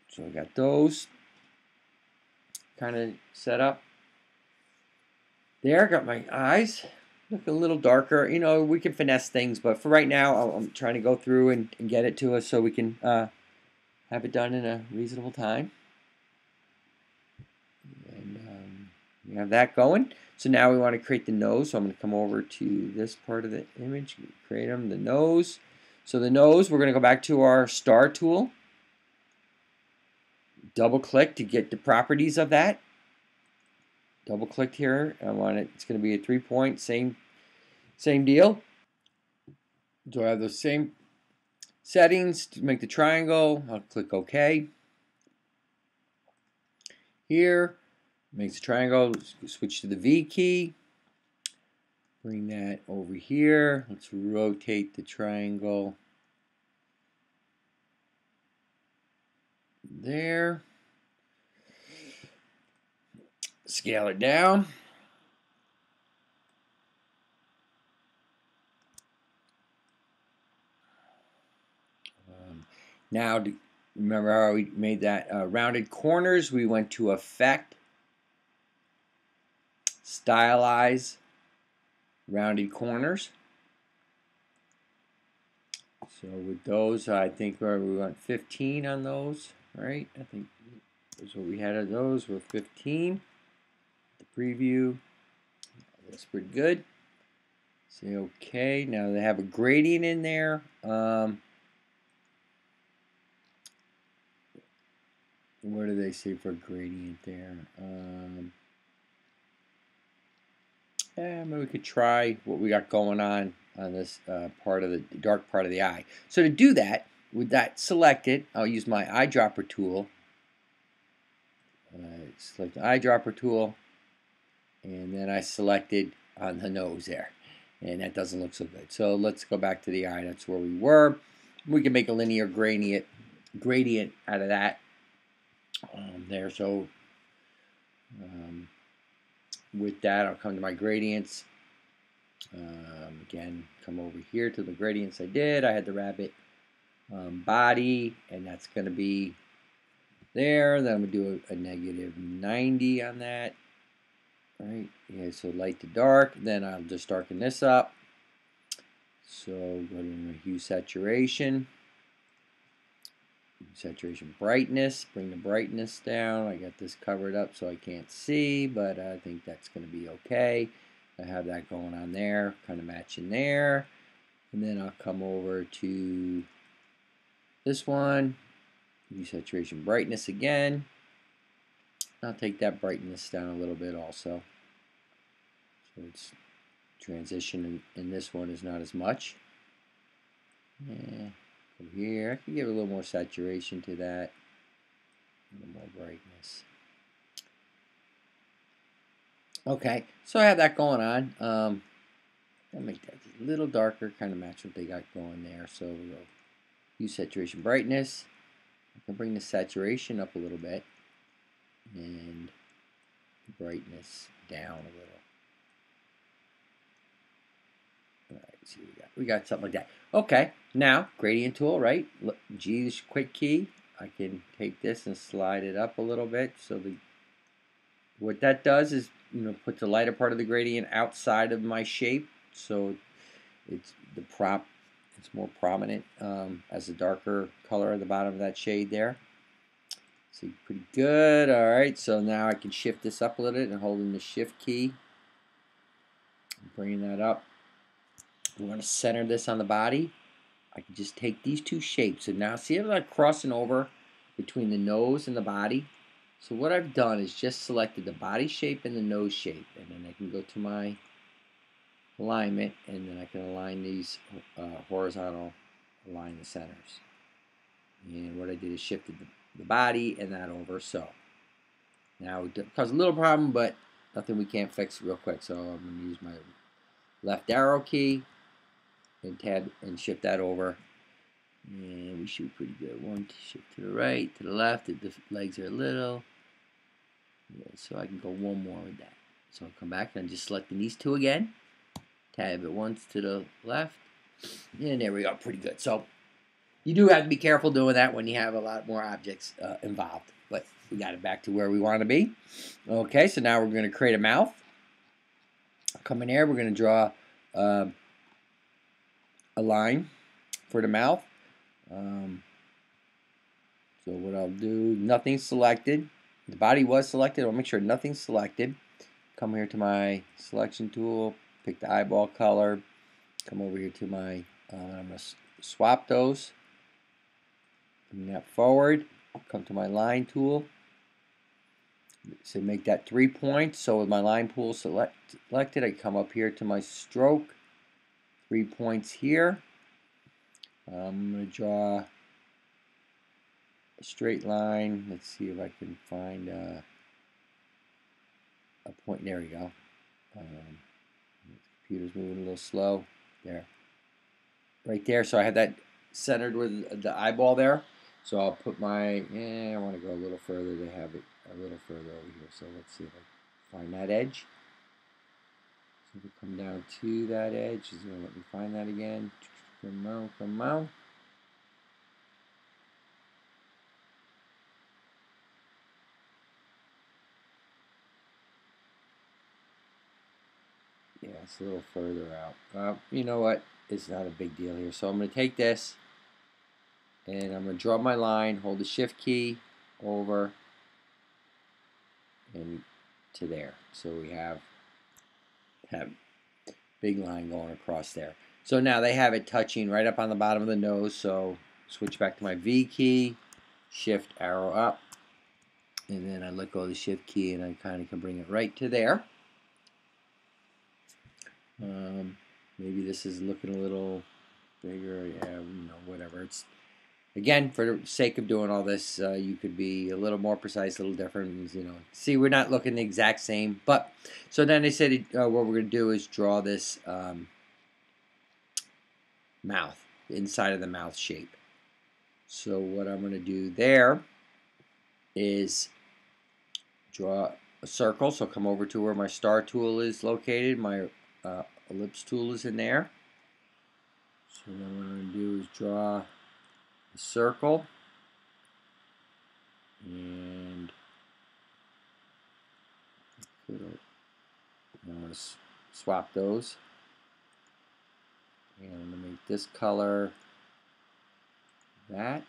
A: So I got those kind of set up. There, got my eyes. Look a little darker. You know, we can finesse things, but for right now, I'm trying to go through and get it to us so we can have it done in a reasonable time. And we have that going. So now we want to create the nose. So I'm going to come over to this part of the image, create them, the nose. So the nose, we're going to go back to our star tool. Double click to get the properties of that. Double click here. I want it. It's going to be a 3-point, same deal. So I have those same settings to make the triangle. I'll click OK. Here, makes the triangle. Switch to the V key. Bring that over here. Let's rotate the triangle. There. Scale it down. Now, remember how we made that rounded corners? We went to Effect, Stylize, Rounded Corners. So with those, I think we went 15 on those, right? I think that's what we had of those. Were 15. The preview. That's pretty good. Say OK. Now they have a gradient in there. What do they say for gradient there? Maybe we could try what we got going on this part of the dark part of the eye. So to do that, with that selected, I'll use my eyedropper tool. Select the eyedropper tool, and then I selected on the nose there, and that doesn't look so good. So let's go back to the eye. That's where we were. We can make a linear gradient out of that. There. So with that, I'll come to my gradients. Again, come over here to the gradients I did. I had the rabbit body, and that's going to be there. Then I'm going to do a negative 90 on that. All right, yeah, so light to dark. Then I'll just darken this up. So go to hue saturation. Saturation brightness, bring the brightness down. I got this covered up so I can't see, but I think that's going to be okay. I have that going on there, kind of matching there. And then I'll come over to this one, hue saturation brightness again. I'll take that brightness down a little bit also. So it's transition in this one is not as much. Yeah. Here, I can give a little more saturation to that, a little more brightness. Okay, so I have that going on. I'll make that a little darker, kind of match what they got going there. So we'll use saturation brightness. I can bring the saturation up a little bit and the brightness down a little. See what we got something like that. Okay, now gradient tool, right? G is quick key. I can take this and slide it up a little bit. So what that does is, put the lighter part of the gradient outside of my shape, so it's more prominent as a darker color at the bottom of that shade there. See, pretty good. All right, so now I can shift this up a little bit and holding the shift key, bringing that up. We want to center this on the body. I can just take these two shapes. And now see how I'm crossing over between the nose and the body? So what I've done is just selected the body shape and the nose shape. And then I can go to my alignment, and then I can align these horizontal, align the centers. And what I did is shifted the body and that over. So now it caused a little problem, but nothing we can't fix real quick. So I'm going to use my left arrow key. and tab and shift that over. And we should be pretty good. One, shift to the right, to the left. The legs are a little. Yeah, so I can go one more with that. So I'll come back and I'm just selecting these two again. Tab it once to the left. And there we go, pretty good. So you do have to be careful doing that when you have a lot more objects involved. But we got it back to where we want to be. Okay, so now we're going to create a mouth. Come in here, we're going to draw a line for the mouth. So what I'll do, nothing's selected. The body was selected. I'll make sure nothing's selected. Come here to my selection tool, pick the eyeball color. Come over here to my, I'm going to swap those. Bring that forward. Come to my line tool. So make that 3 points. So with my line tool selected, I come up here to my stroke. 3 points here. I'm going to draw a straight line. Let's see if I can find a point. There we go. The computer's moving a little slow. There. Right there. So I have that centered with the eyeball there. So I'll put my, I want to go a little further to have it a little further over here. So let's see if I find that edge. So if we come down to that edge, it's going to let me find that again. Come on, come on. Yeah, it's a little further out. You know what? It's not a big deal here. So I'm going to take this and I'm going to draw my line, hold the shift key over and to there. So we have big line going across there. So now they have it touching right up on the bottom of the nose. So switch back to my V key, shift arrow up, and then I let go of the shift key and I kind of can bring it right to there. Maybe this is looking a little bigger. Yeah, you know, whatever. It's again, for the sake of doing all this, you could be a little more precise, a little different. You know, see, we're not looking the exact same. But so then they said what we're going to do is draw this mouth, the inside of the mouth shape. So what I'm going to do there is draw a circle. So come over to where my star tool is located. My ellipse tool is in there. So then what I'm going to do is draw a circle, and I'm going to swap those, and I'm going to make this color that,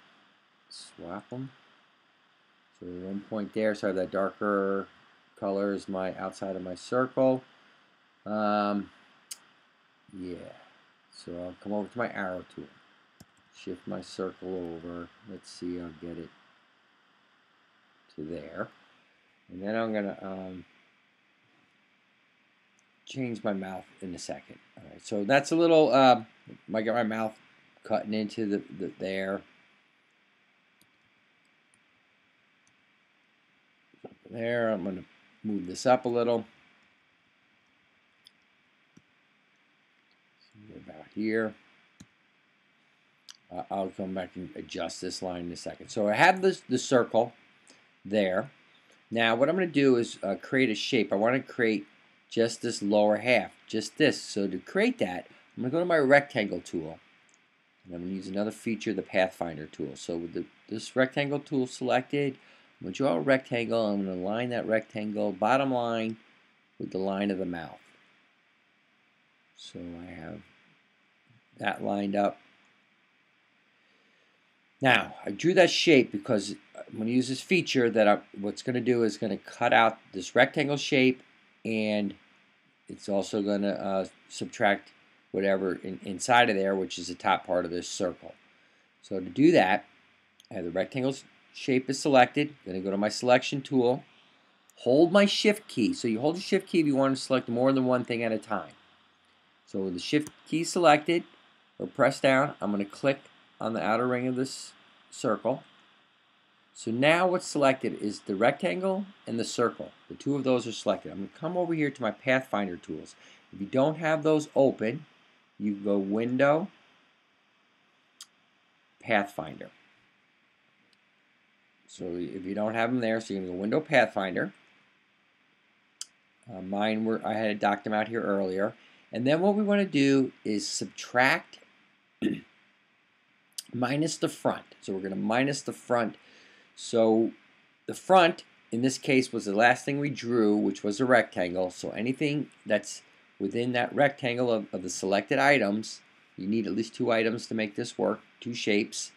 A: swap them. So 1 point there, so I have that darker color is my outside of my circle. Yeah, so I'll come over to my arrow tool, shift my circle over. Let's see, I'll get it to there, and then I'm gonna change my mouth in a second. All right, so that's a little. I got my mouth cutting into the there. There, I'm gonna move this up a little. About here. I'll come back and adjust this line in a second. So I have the circle there. Now what I'm going to do is create a shape. I want to create just this lower half, just this. So to create that, I'm going to go to my rectangle tool. And I'm going to use another feature, the Pathfinder tool. So with this rectangle tool selected, I'm going to draw a rectangle. I'm going to line that rectangle bottom line with the line of the mouth. So I have that lined up. Now, I drew that shape because I'm going to use this feature that what's going to do is going to cut out this rectangle shape, and it's also going to subtract whatever inside of there, which is the top part of this circle. So to do that, I have the rectangle shape is selected. I'm going to go to my selection tool, hold my shift key. So you hold the shift key if you want to select more than one thing at a time. So with the shift key selected, or press down, I'm going to click on the outer ring of this circle. So now what's selected is the rectangle and the circle. The two of those are selected. I'm going to come over here to my Pathfinder tools. If you don't have those open, you go Window, Pathfinder. So if you don't have them there, so you're going to go Window, Pathfinder. I had docked them out here earlier. And then what we want to do is subtract minus the front. So we're going to minus the front. So the front, in this case, was the last thing we drew, which was a rectangle. So anything that's within that rectangle of the selected items, you need at least 2 items to make this work, 2 shapes.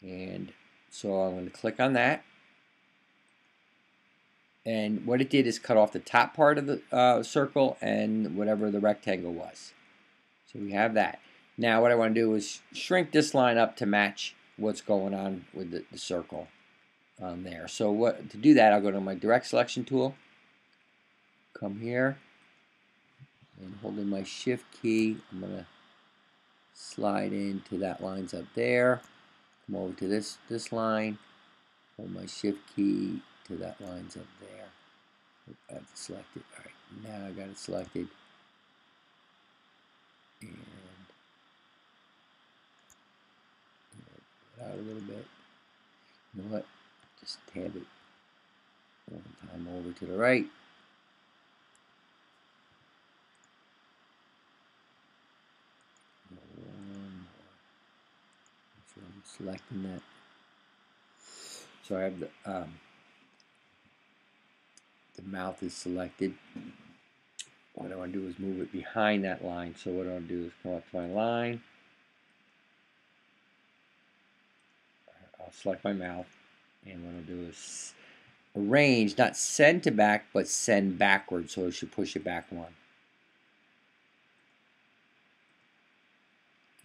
A: And so I'm going to click on that. And what it did is cut off the top part of the circle and whatever the rectangle was. So we have that. Now what I want to do is shrink this line up to match what's going on with the circle there. So to do that, I'll go to my direct selection tool, come here, and holding my shift key, I'm going to slide into that line's up there, come over to this line, hold my shift key to that line's up there. I have to select it. All right, now I got it selected. And out a little bit. You know what? Just tab it one time over to the right. One more. So I'm selecting that. So I have the mouth is selected. What I want to do is move it behind that line. So what I'll do is come up to my line. I'll select my mouth, and what I'll do is arrange, not send to back, but send backwards. So I should push it back 1.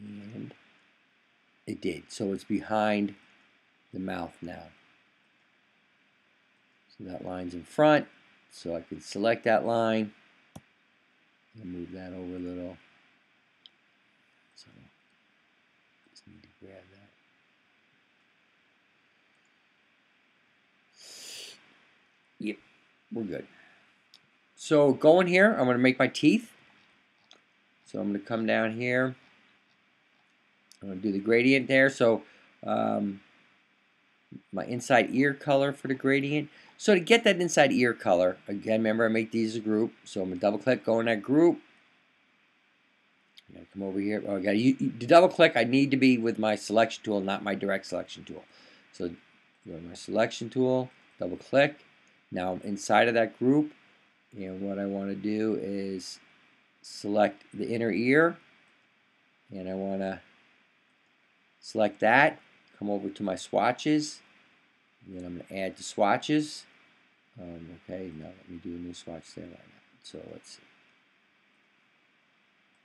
A: And it did. So it's behind the mouth now. So that line's in front. So I can select that line and move that over a little. So just need to grab that. Yep, we're good. So going here, I'm going to make my teeth. So I'm going to come down here. I'm going to do the gradient there. So my inside ear color for the gradient. So to get that inside ear color, again, remember I make these a group. So I'm going to double click, go in that group. I'm going to come over here. Oh, to double click, I need to be with my selection tool, not my direct selection tool. So go to my selection tool, double click. Now I'm inside of that group. And what I want to do is select the inner ear. And I want to select that. Come over to my swatches. And then I'm going to add to swatches. Okay, now let me do a new swatch there. So let's see.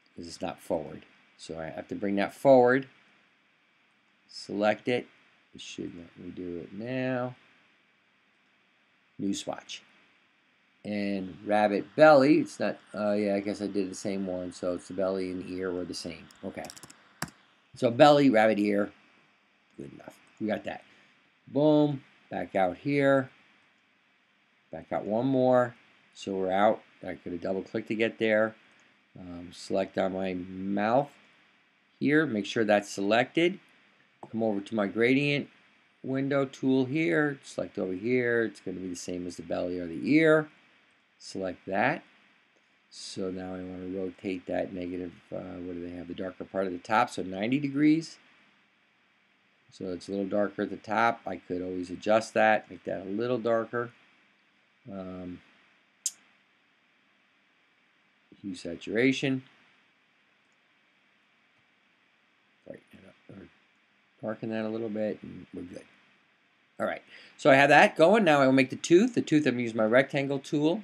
A: Because it's not forward. So I have to bring that forward. Select it. It should let me do it now. New swatch. And rabbit belly. It's not, yeah, I guess I did the same one. So it's the belly and the ear were the same. Okay. So belly, rabbit ear. Good enough. We got that. Boom. Back out here. Back out one more. So we're out. I could have double clicked to get there. Select on my mouth here. Make sure that's selected. Come over to my gradient window tool here. Select over here. It's going to be the same as the belly or the ear. Select that. So now I want to rotate that negative, what do they have? The darker part of the top. So 90 degrees. So it's a little darker at the top. I could always adjust that, make that a little darker. Hue saturation. Right, darken that a little bit, and we're good. All right, so I have that going. Now I will make the tooth. The tooth, I'm going to use my rectangle tool.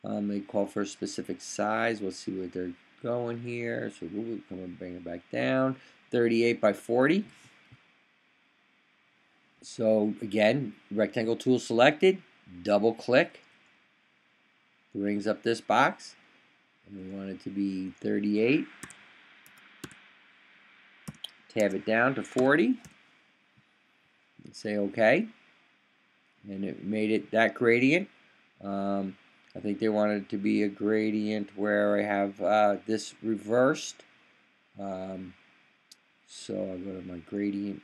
A: They call for a specific size. Let's see what they're going here. So we'll come and bring it back down. 38 by 40. So again, rectangle tool selected, double click, brings up this box, and we want it to be 38. Tab it down to 40, and say OK, and it made it that gradient. I think they wanted it to be a gradient where I have this reversed. So I'll go to my gradient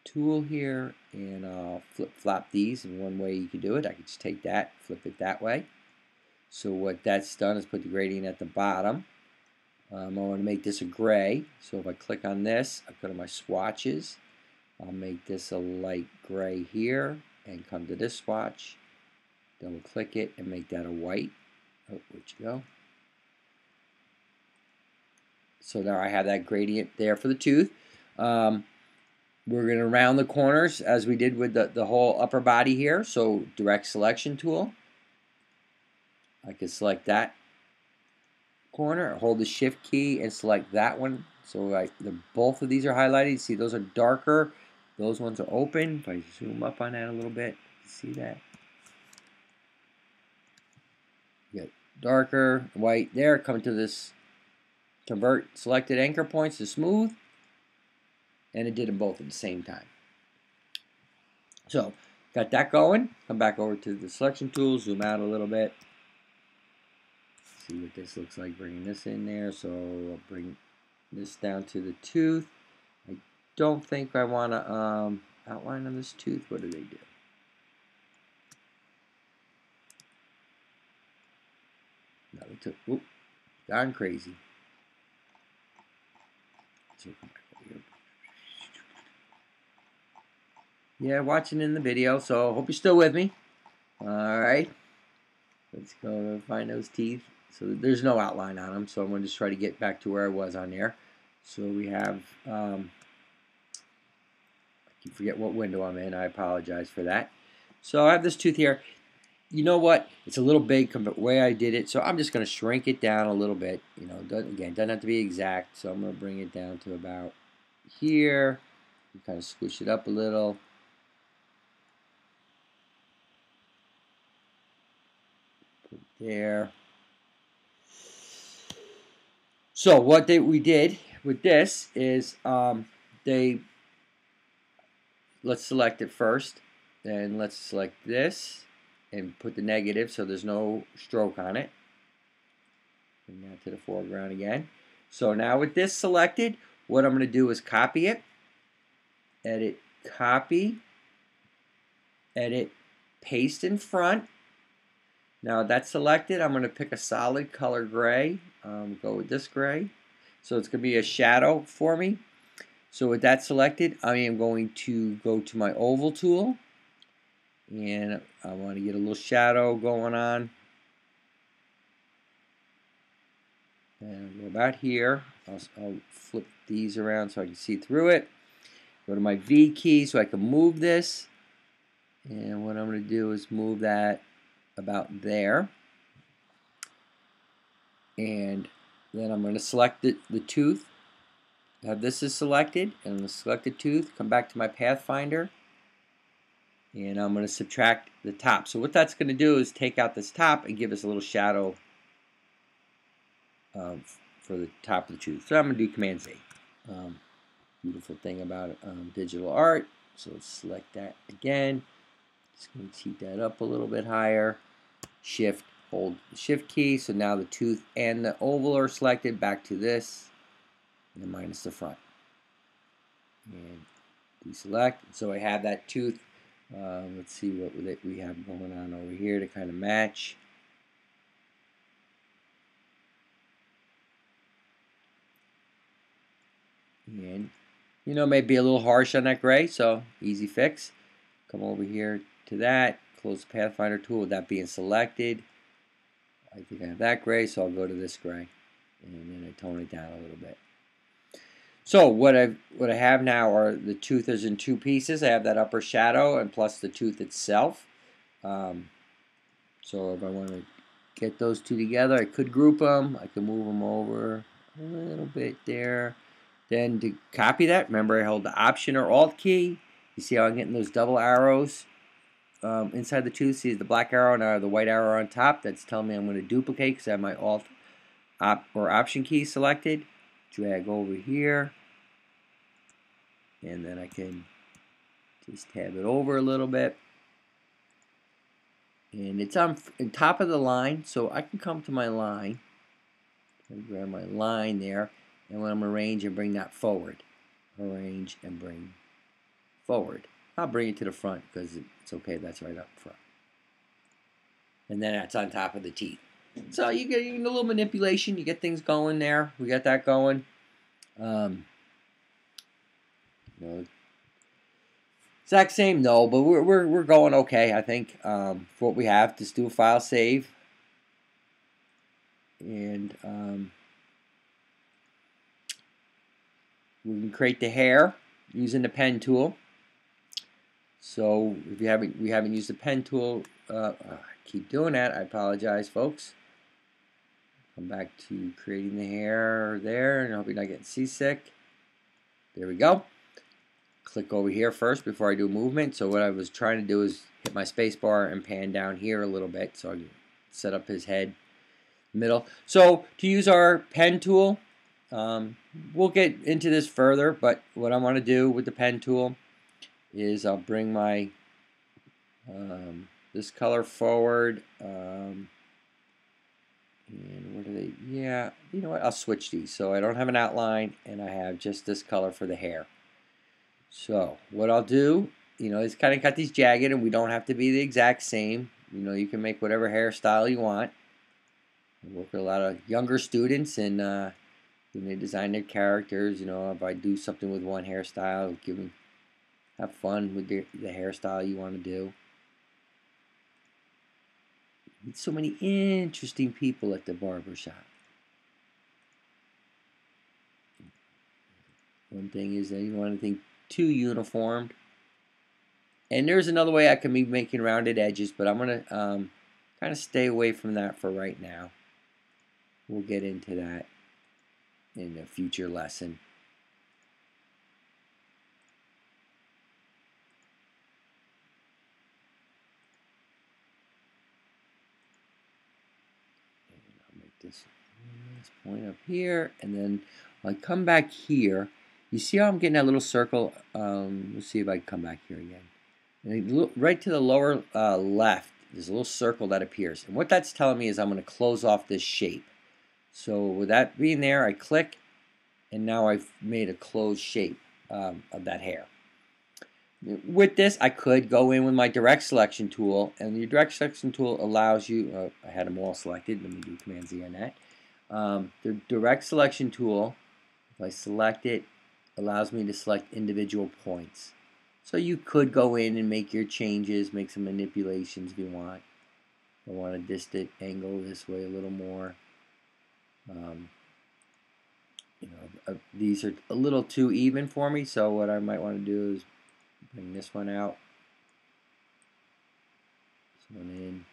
A: tool here and I'll flip-flop these. And one way you can do it, I can just take that, flip it that way. So what that's done is put the gradient at the bottom. I want to make this a gray, so if I click on this, I go to my swatches. I'll make this a light gray here and come to this swatch, double click it and make that a white. Oh, where'd you go? So now I have that gradient there for the tooth. We're going to round the corners as we did with the whole upper body here. So direct selection tool. I can select that corner, hold the shift key and select that one. So both of these are highlighted. You see those are darker. Those ones are open. If I zoom up on that a little bit, see that? You got darker, white there. Come to this convert selected anchor points to smooth. And it did them both at the same time. So, got that going. Come back over to the selection tool, zoom out a little bit. See what this looks like, bringing this in there. So, I'll bring this down to the tooth. I don't think I want to outline on this tooth. What do they do? No, they took, whoop, gone crazy. So, come back over here. Yeah, watching in the video, so hope you're still with me. Alright, let's go find those teeth. So there's no outline on them, so I'm going to just try to get back to where I was on there. So we have, I forget what window I'm in, I apologize for that. So I have this tooth here. You know what, it's a little big from the way I did it, so I'm just going to shrink it down a little bit. You know, again, doesn't have to be exact, so I'm going to bring it down to about here. Kind of squish it up a little. There. So what we did with this is let's select it first, and let's select this and put the negative so there's no stroke on it. Bring that to the foreground again. So now with this selected, what I'm going to do is copy it, edit, copy, edit, paste in front. Now that's selected, I'm going to pick a solid color gray. Go with this gray. So it's going to be a shadow for me. So with that selected, I am going to go to my oval tool. And I want to get a little shadow going on. And I'll go about here. I'll flip these around so I can see through it. Go to my V key so I can move this. And what I'm going to do is move that about there, and then I'm going to select the tooth. Have this is selected, and I'm going to select the tooth, come back to my Pathfinder, and I'm going to subtract the top. So what that's going to do is take out this top and give us a little shadow for the top of the tooth. So I'm going to do Command Z. Beautiful thing about digital art. So let's select that again. Just going to heat that up a little bit higher. Shift, hold the shift key. So now the tooth and the oval are selected. Back to this, and then minus the front. And deselect. So I have that tooth. Let's see what we have going on over here to kind of match. And you know, maybe a little harsh on that gray, so easy fix. Come over here to that. Close the Pathfinder tool with that being selected. I think I have that gray, so I'll go to this gray, and then I tone it down a little bit. So what I have now are the tooth is in two pieces. I have that upper shadow and plus the tooth itself. So if I want to get those two together, I could group them. I could move them over a little bit there. Then to copy that, remember I held the Option or Alt key. You see how I'm getting those double arrows inside the tooth. See the black arrow and the white arrow on top. That's telling me I'm going to duplicate because I have my Alt or Option key selected. Drag over here. And then I can just tab it over a little bit. and it's on top of the line, so I can come to my line and grab my line there, and when I'm arrange and bring that forward, arrange and bring forward. I'll bring it to the front because it's okay, that's right up front, and then that's on top of the teeth. So you get a little manipulation, you get things going there. We got that going. You know, exact same, no, but we're going okay, I think. For what we have, just do a file save, and we can create the hair using the pen tool. So if we haven't used the pen tool, I keep doing that. I apologize, folks. Come back to creating the hair there, and I hope you're not getting seasick. There we go. Click over here first before I do movement. So what I was trying to do is hit my space bar and pan down here a little bit so I can set up his head middle. So to use our pen tool, we'll get into this further, but what I want to do with the pen tool is I'll bring my this color forward, and what are they? Yeah, you know what? I'll switch these so I don't have an outline and I have just this color for the hair. So what I'll do, you know, it's kind of got these jagged, and we don't have to be the exact same. You know, you can make whatever hairstyle you want. I work with a lot of younger students, and when they design their characters, you know, if I do something with one hairstyle, have fun with the hairstyle you want to do. Meet so many interesting people at the barber shop. One thing is that you don't want anything too uniformed. And there's another way I can be making rounded edges, but I'm going to kind of stay away from that for right now. We'll get into that in a future lesson. This point up here, and then I come back here. You see how I'm getting that little circle? Let's see if I can come back here again. And look right to the lower left, there's a little circle that appears, and what that's telling me is I'm going to close off this shape. So with that being there, I click, and now I've made a closed shape of that hair. With this, I could go in with my direct selection tool, and the direct selection tool allows you, I had them all selected, let me do Command Z on that. The direct selection tool, if I select it, allows me to select individual points. So you could go in and make your changes, make some manipulations if you want. I want a distant angle this way a little more. You know, these are a little too even for me, so what I might want to do is bring this one out, this one in.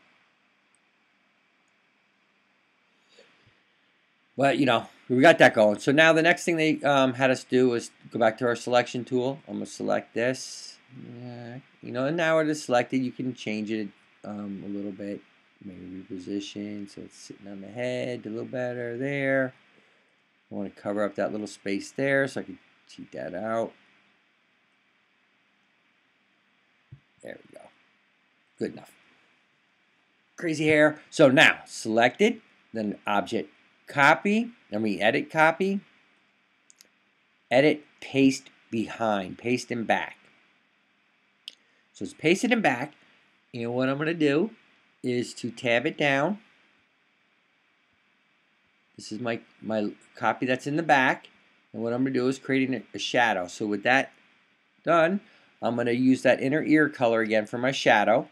A: But, you know, we got that going. So now the next thing they had us do is go back to our selection tool. I'm going to select this. Yeah, you know, and now it is selected. You can change it a little bit. Maybe reposition so it's sitting on the head a little better there. I want to cover up that little space there so I can cheat that out. There we go. Good enough. Crazy hair. So now, selected, then object copy, then we edit copy, edit paste behind, paste and back. So it's pasted and back, and what I'm going to do is to tab it down. This is my copy that's in the back, and what I'm going to do is creating a shadow. So with that done, I'm going to use that inner ear color again for my shadow.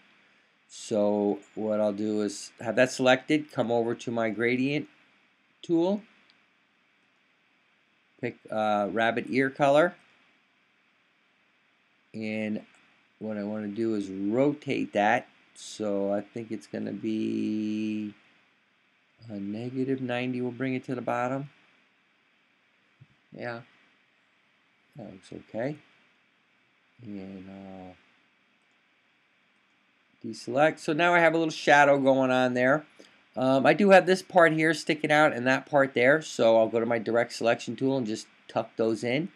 A: So what I'll do is have that selected, come over to my gradient tool, pick rabbit ear color, and what I want to do is rotate that. So I think it's going to be a -90. We'll bring it to the bottom. Yeah, that looks okay. And deselect. So now I have a little shadow going on there. I do have this part here sticking out and that part there, so I'll go to my direct selection tool and just tuck those in.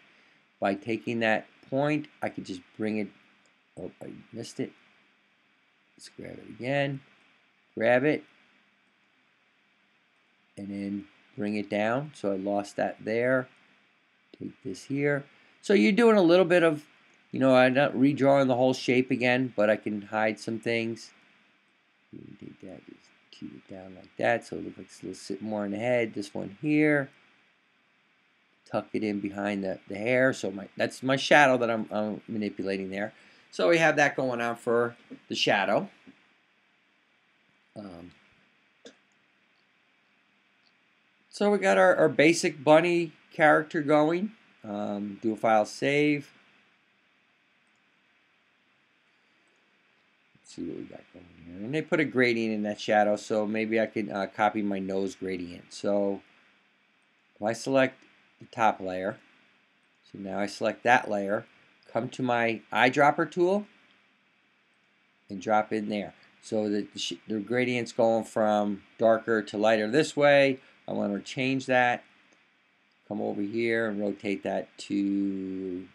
A: By taking that point, I could just bring it. Oh, I missed it. Let's grab it again. grab it, and then bring it down. So I lost that there. Take this here. So you're doing a little bit of, I'm not redrawing the whole shape again, but I can hide some things. Take that, just keep it down like that, so it looks like it's a little sit more on the head. This one here, tuck it in behind the hair. So that's my shadow that I'm manipulating there. So we have that going on for the shadow. So we got our basic bunny character going. Do a file save. Let's see what we got going here. And they put a gradient in that shadow, so maybe I can copy my nose gradient. So if I select the top layer, so now I select that layer, come to my eyedropper tool, and drop in there. So the gradient's going from darker to lighter this way. I want to change that. Come over here and rotate that to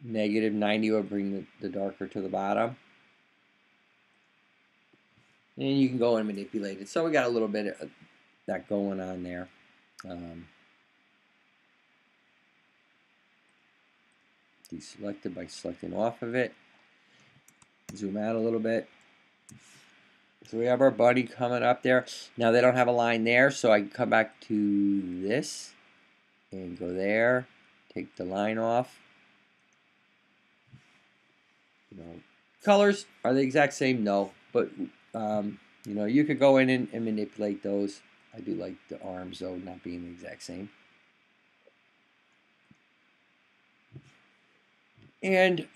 A: -90, or bring the darker to the bottom. And you can go and manipulate it. So we got a little bit of that going on there. Deselect it by selecting off of it. Zoom out a little bit. So we have our bunny coming up there. Now they don't have a line there, so I can come back to this and go there, take the line off. Colors are the exact same, no, but you could go in and manipulate those. I do like the arms though not being the exact same. And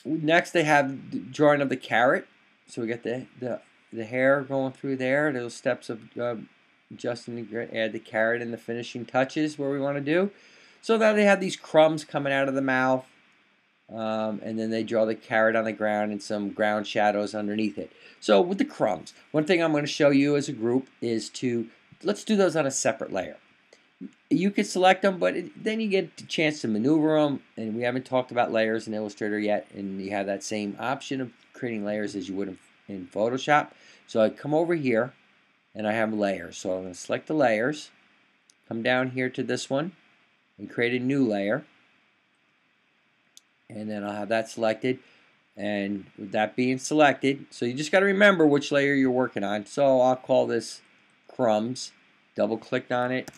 A: next they have the drawing of the carrot. So we got the hair going through there. Those steps of adjusting to add the carrot and the finishing touches where we want to do. So now they have these crumbs coming out of the mouth. And then they draw the carrot on the ground and some ground shadows underneath it. So with the crumbs, one thing I'm going to show you as a group is let's do those on a separate layer. You could select them, but then you get a chance to maneuver them, and we haven't talked about layers in Illustrator yet, and you have that same option of creating layers as you would in Photoshop. So I come over here, and I have layers. So I'm going to select the layers, come down here to this one, and create a new layer. And then I'll have that selected, and with that being selected, so you just got to remember which layer you're working on. So I'll call this crumbs, double click on it.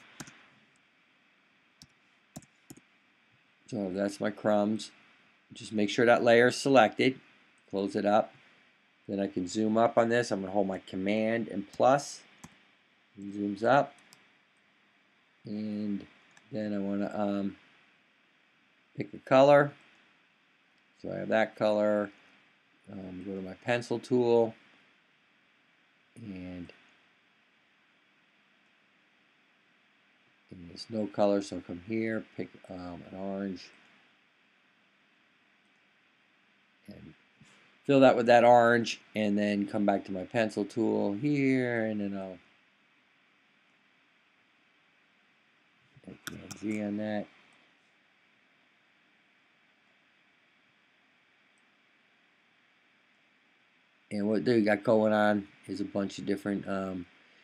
A: So that's my crumbs. Just make sure that layer is selected, close it up. Then I can zoom up on this. I'm going to hold my command and plus, and zooms up. And then I want to pick a color. So I have that color. Go to my pencil tool, and there's no color, so I'll come here, pick an orange, and fill that with that orange, and then come back to my pencil tool here, and then I'll take Command Z on that. And what they got going on is a bunch of different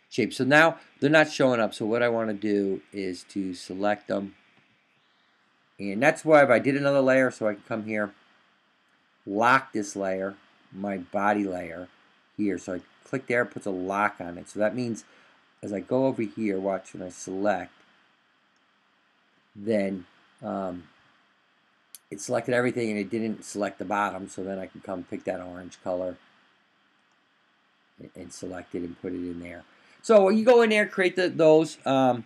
A: shapes. So now they're not showing up. So what I want to do is to select them. And that's why if I did another layer, so I can come here, lock this layer, my body layer here. So I click there, it puts a lock on it. So that means as I go over here, watch when I select, then it selected everything and it didn't select the bottom. So then I can come pick that orange color and select it and put it in there. So you go in there, create those. You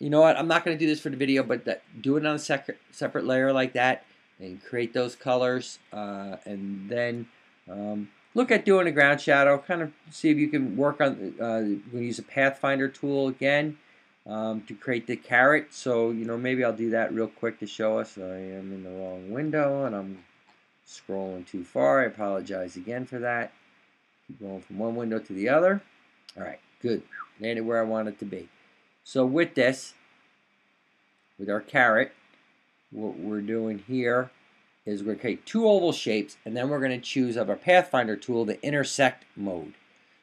A: know what? I'm not going to do this for the video, but do it on a separate layer like that and create those colors. And then look at doing a ground shadow. Kind of see if you can work on. We're going to use a Pathfinder tool again to create the carrot. So maybe I'll do that real quick to show us. I am in the wrong window and I'm scrolling too far. I apologize again for that. Keep going from one window to the other. All right, good. Landed where I want it to be. So with this, with our carrot, what we're doing here is we're going to create two oval shapes, and then we're going to choose of our Pathfinder tool the intersect mode.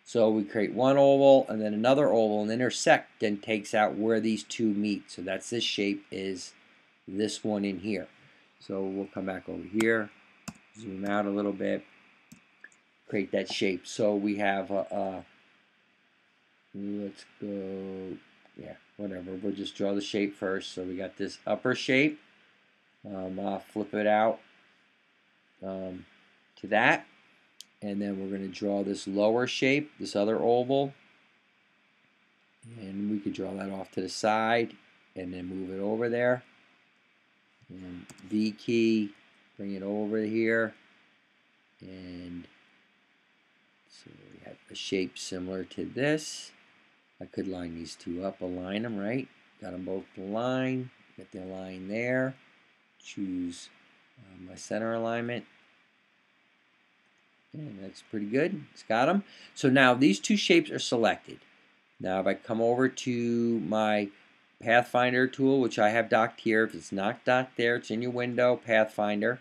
A: So we create one oval and then another oval, and intersect then takes out where these two meet. So that's this shape is this one in here. So we'll come back over here, zoom out a little bit, create that shape. So we have let's go, yeah, whatever. We'll just draw the shape first. So we got this upper shape. I'll flip it out to that, and then we're going to draw this lower shape, this other oval, and we could draw that off to the side and then move it over there, and V key, bring it over here, and so we have a shape similar to this. I could line these two up, align them, right? Got them both aligned, get the line there, choose my center alignment. And that's pretty good. It's got them. So now these two shapes are selected. Now if I come over to my Pathfinder tool, which I have docked here, if it's not docked there, it's in your window, Pathfinder.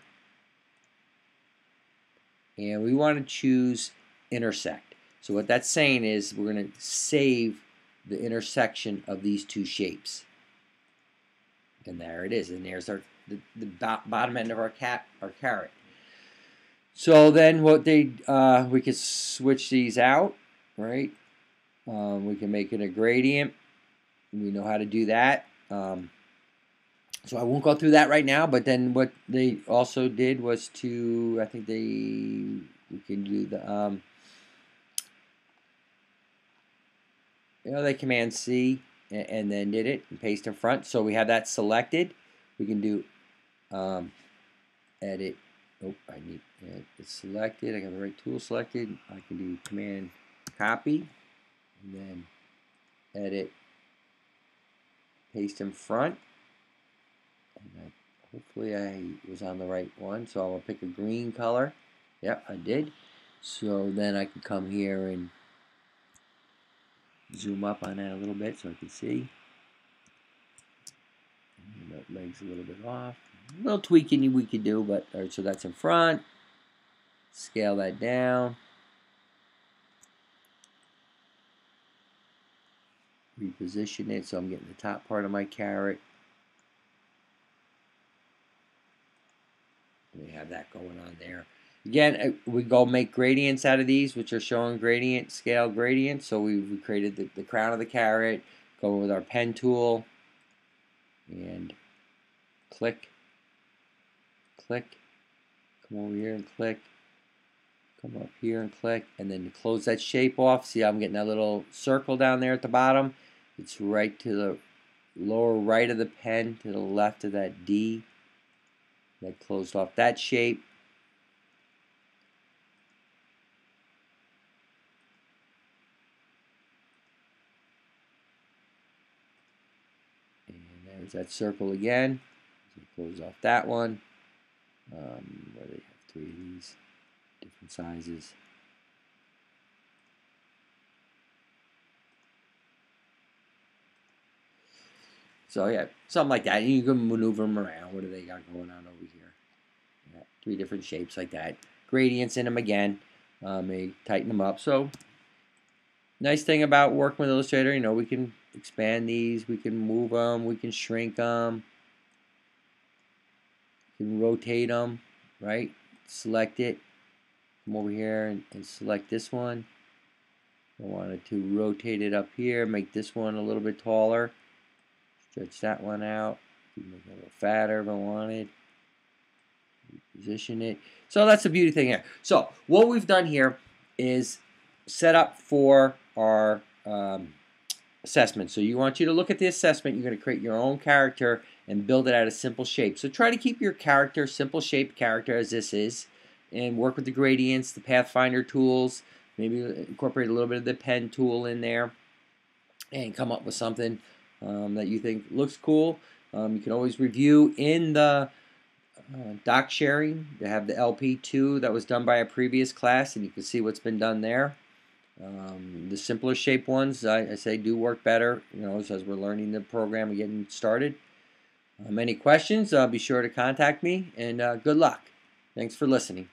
A: And we want to choose intersect. So what that's saying is we're going to save the intersection of these two shapes. And there it is. And there's the bottom end of our carrot. So then what we could switch these out, right? We can make it a gradient. We know how to do that. So I won't go through that right now, but then what they also did was to, I think we can do the, they Command C and then did it and paste in front. So we have that selected. We can do edit. Oh, I need it's selected. I got the right tool selected. I can do Command copy and then edit, paste in front. And hopefully I was on the right one. So I'll pick a green color. Yep, I did. So then I can come here and zoom up on that a little bit so I can see. And that leg's a little bit off. A little tweaking we could do, but all right, so that's in front. Scale that down. Reposition it so I'm getting the top part of my carrot. We have that going on there. Again, we go make gradients out of these, which are showing gradient, scale gradient. So we created the crown of the carrot. Go with our pen tool and click, click. Come over here and click. Come up here and click, and then close that shape off. See how I'm getting that little circle down there at the bottom? It's right to the lower right of the pen, to the left of that D. That closed off that shape. And there's that circle again. So close off that one. Where they have three of these different sizes. So yeah, something like that. You can maneuver them around. What do they got going on over here? Yeah, three different shapes like that. Gradients in them again. They tighten them up. So nice thing about working with Illustrator, we can expand these, we can move them, we can shrink them, we can rotate them, right? Select it. Come over here and select this one. I wanted to rotate it up here, make this one a little bit taller. Stretch that one out. Make it a little fatter if I wanted. Position it. So that's the beauty thing here. So what we've done here is set up for our assessment. So you want you to look at the assessment. You're going to create your own character and build it out of simple shape. So try to keep your character, simple shaped character as this is, and work with the gradients, the Pathfinder tools, maybe incorporate a little bit of the pen tool in there, and come up with something that you think looks cool. You can always review in the doc sharing. They have the LP2 that was done by a previous class, and you can see what's been done there. The simpler shape ones, I say, do work better, as we're learning the program and getting started. Any questions, be sure to contact me, and good luck. Thanks for listening.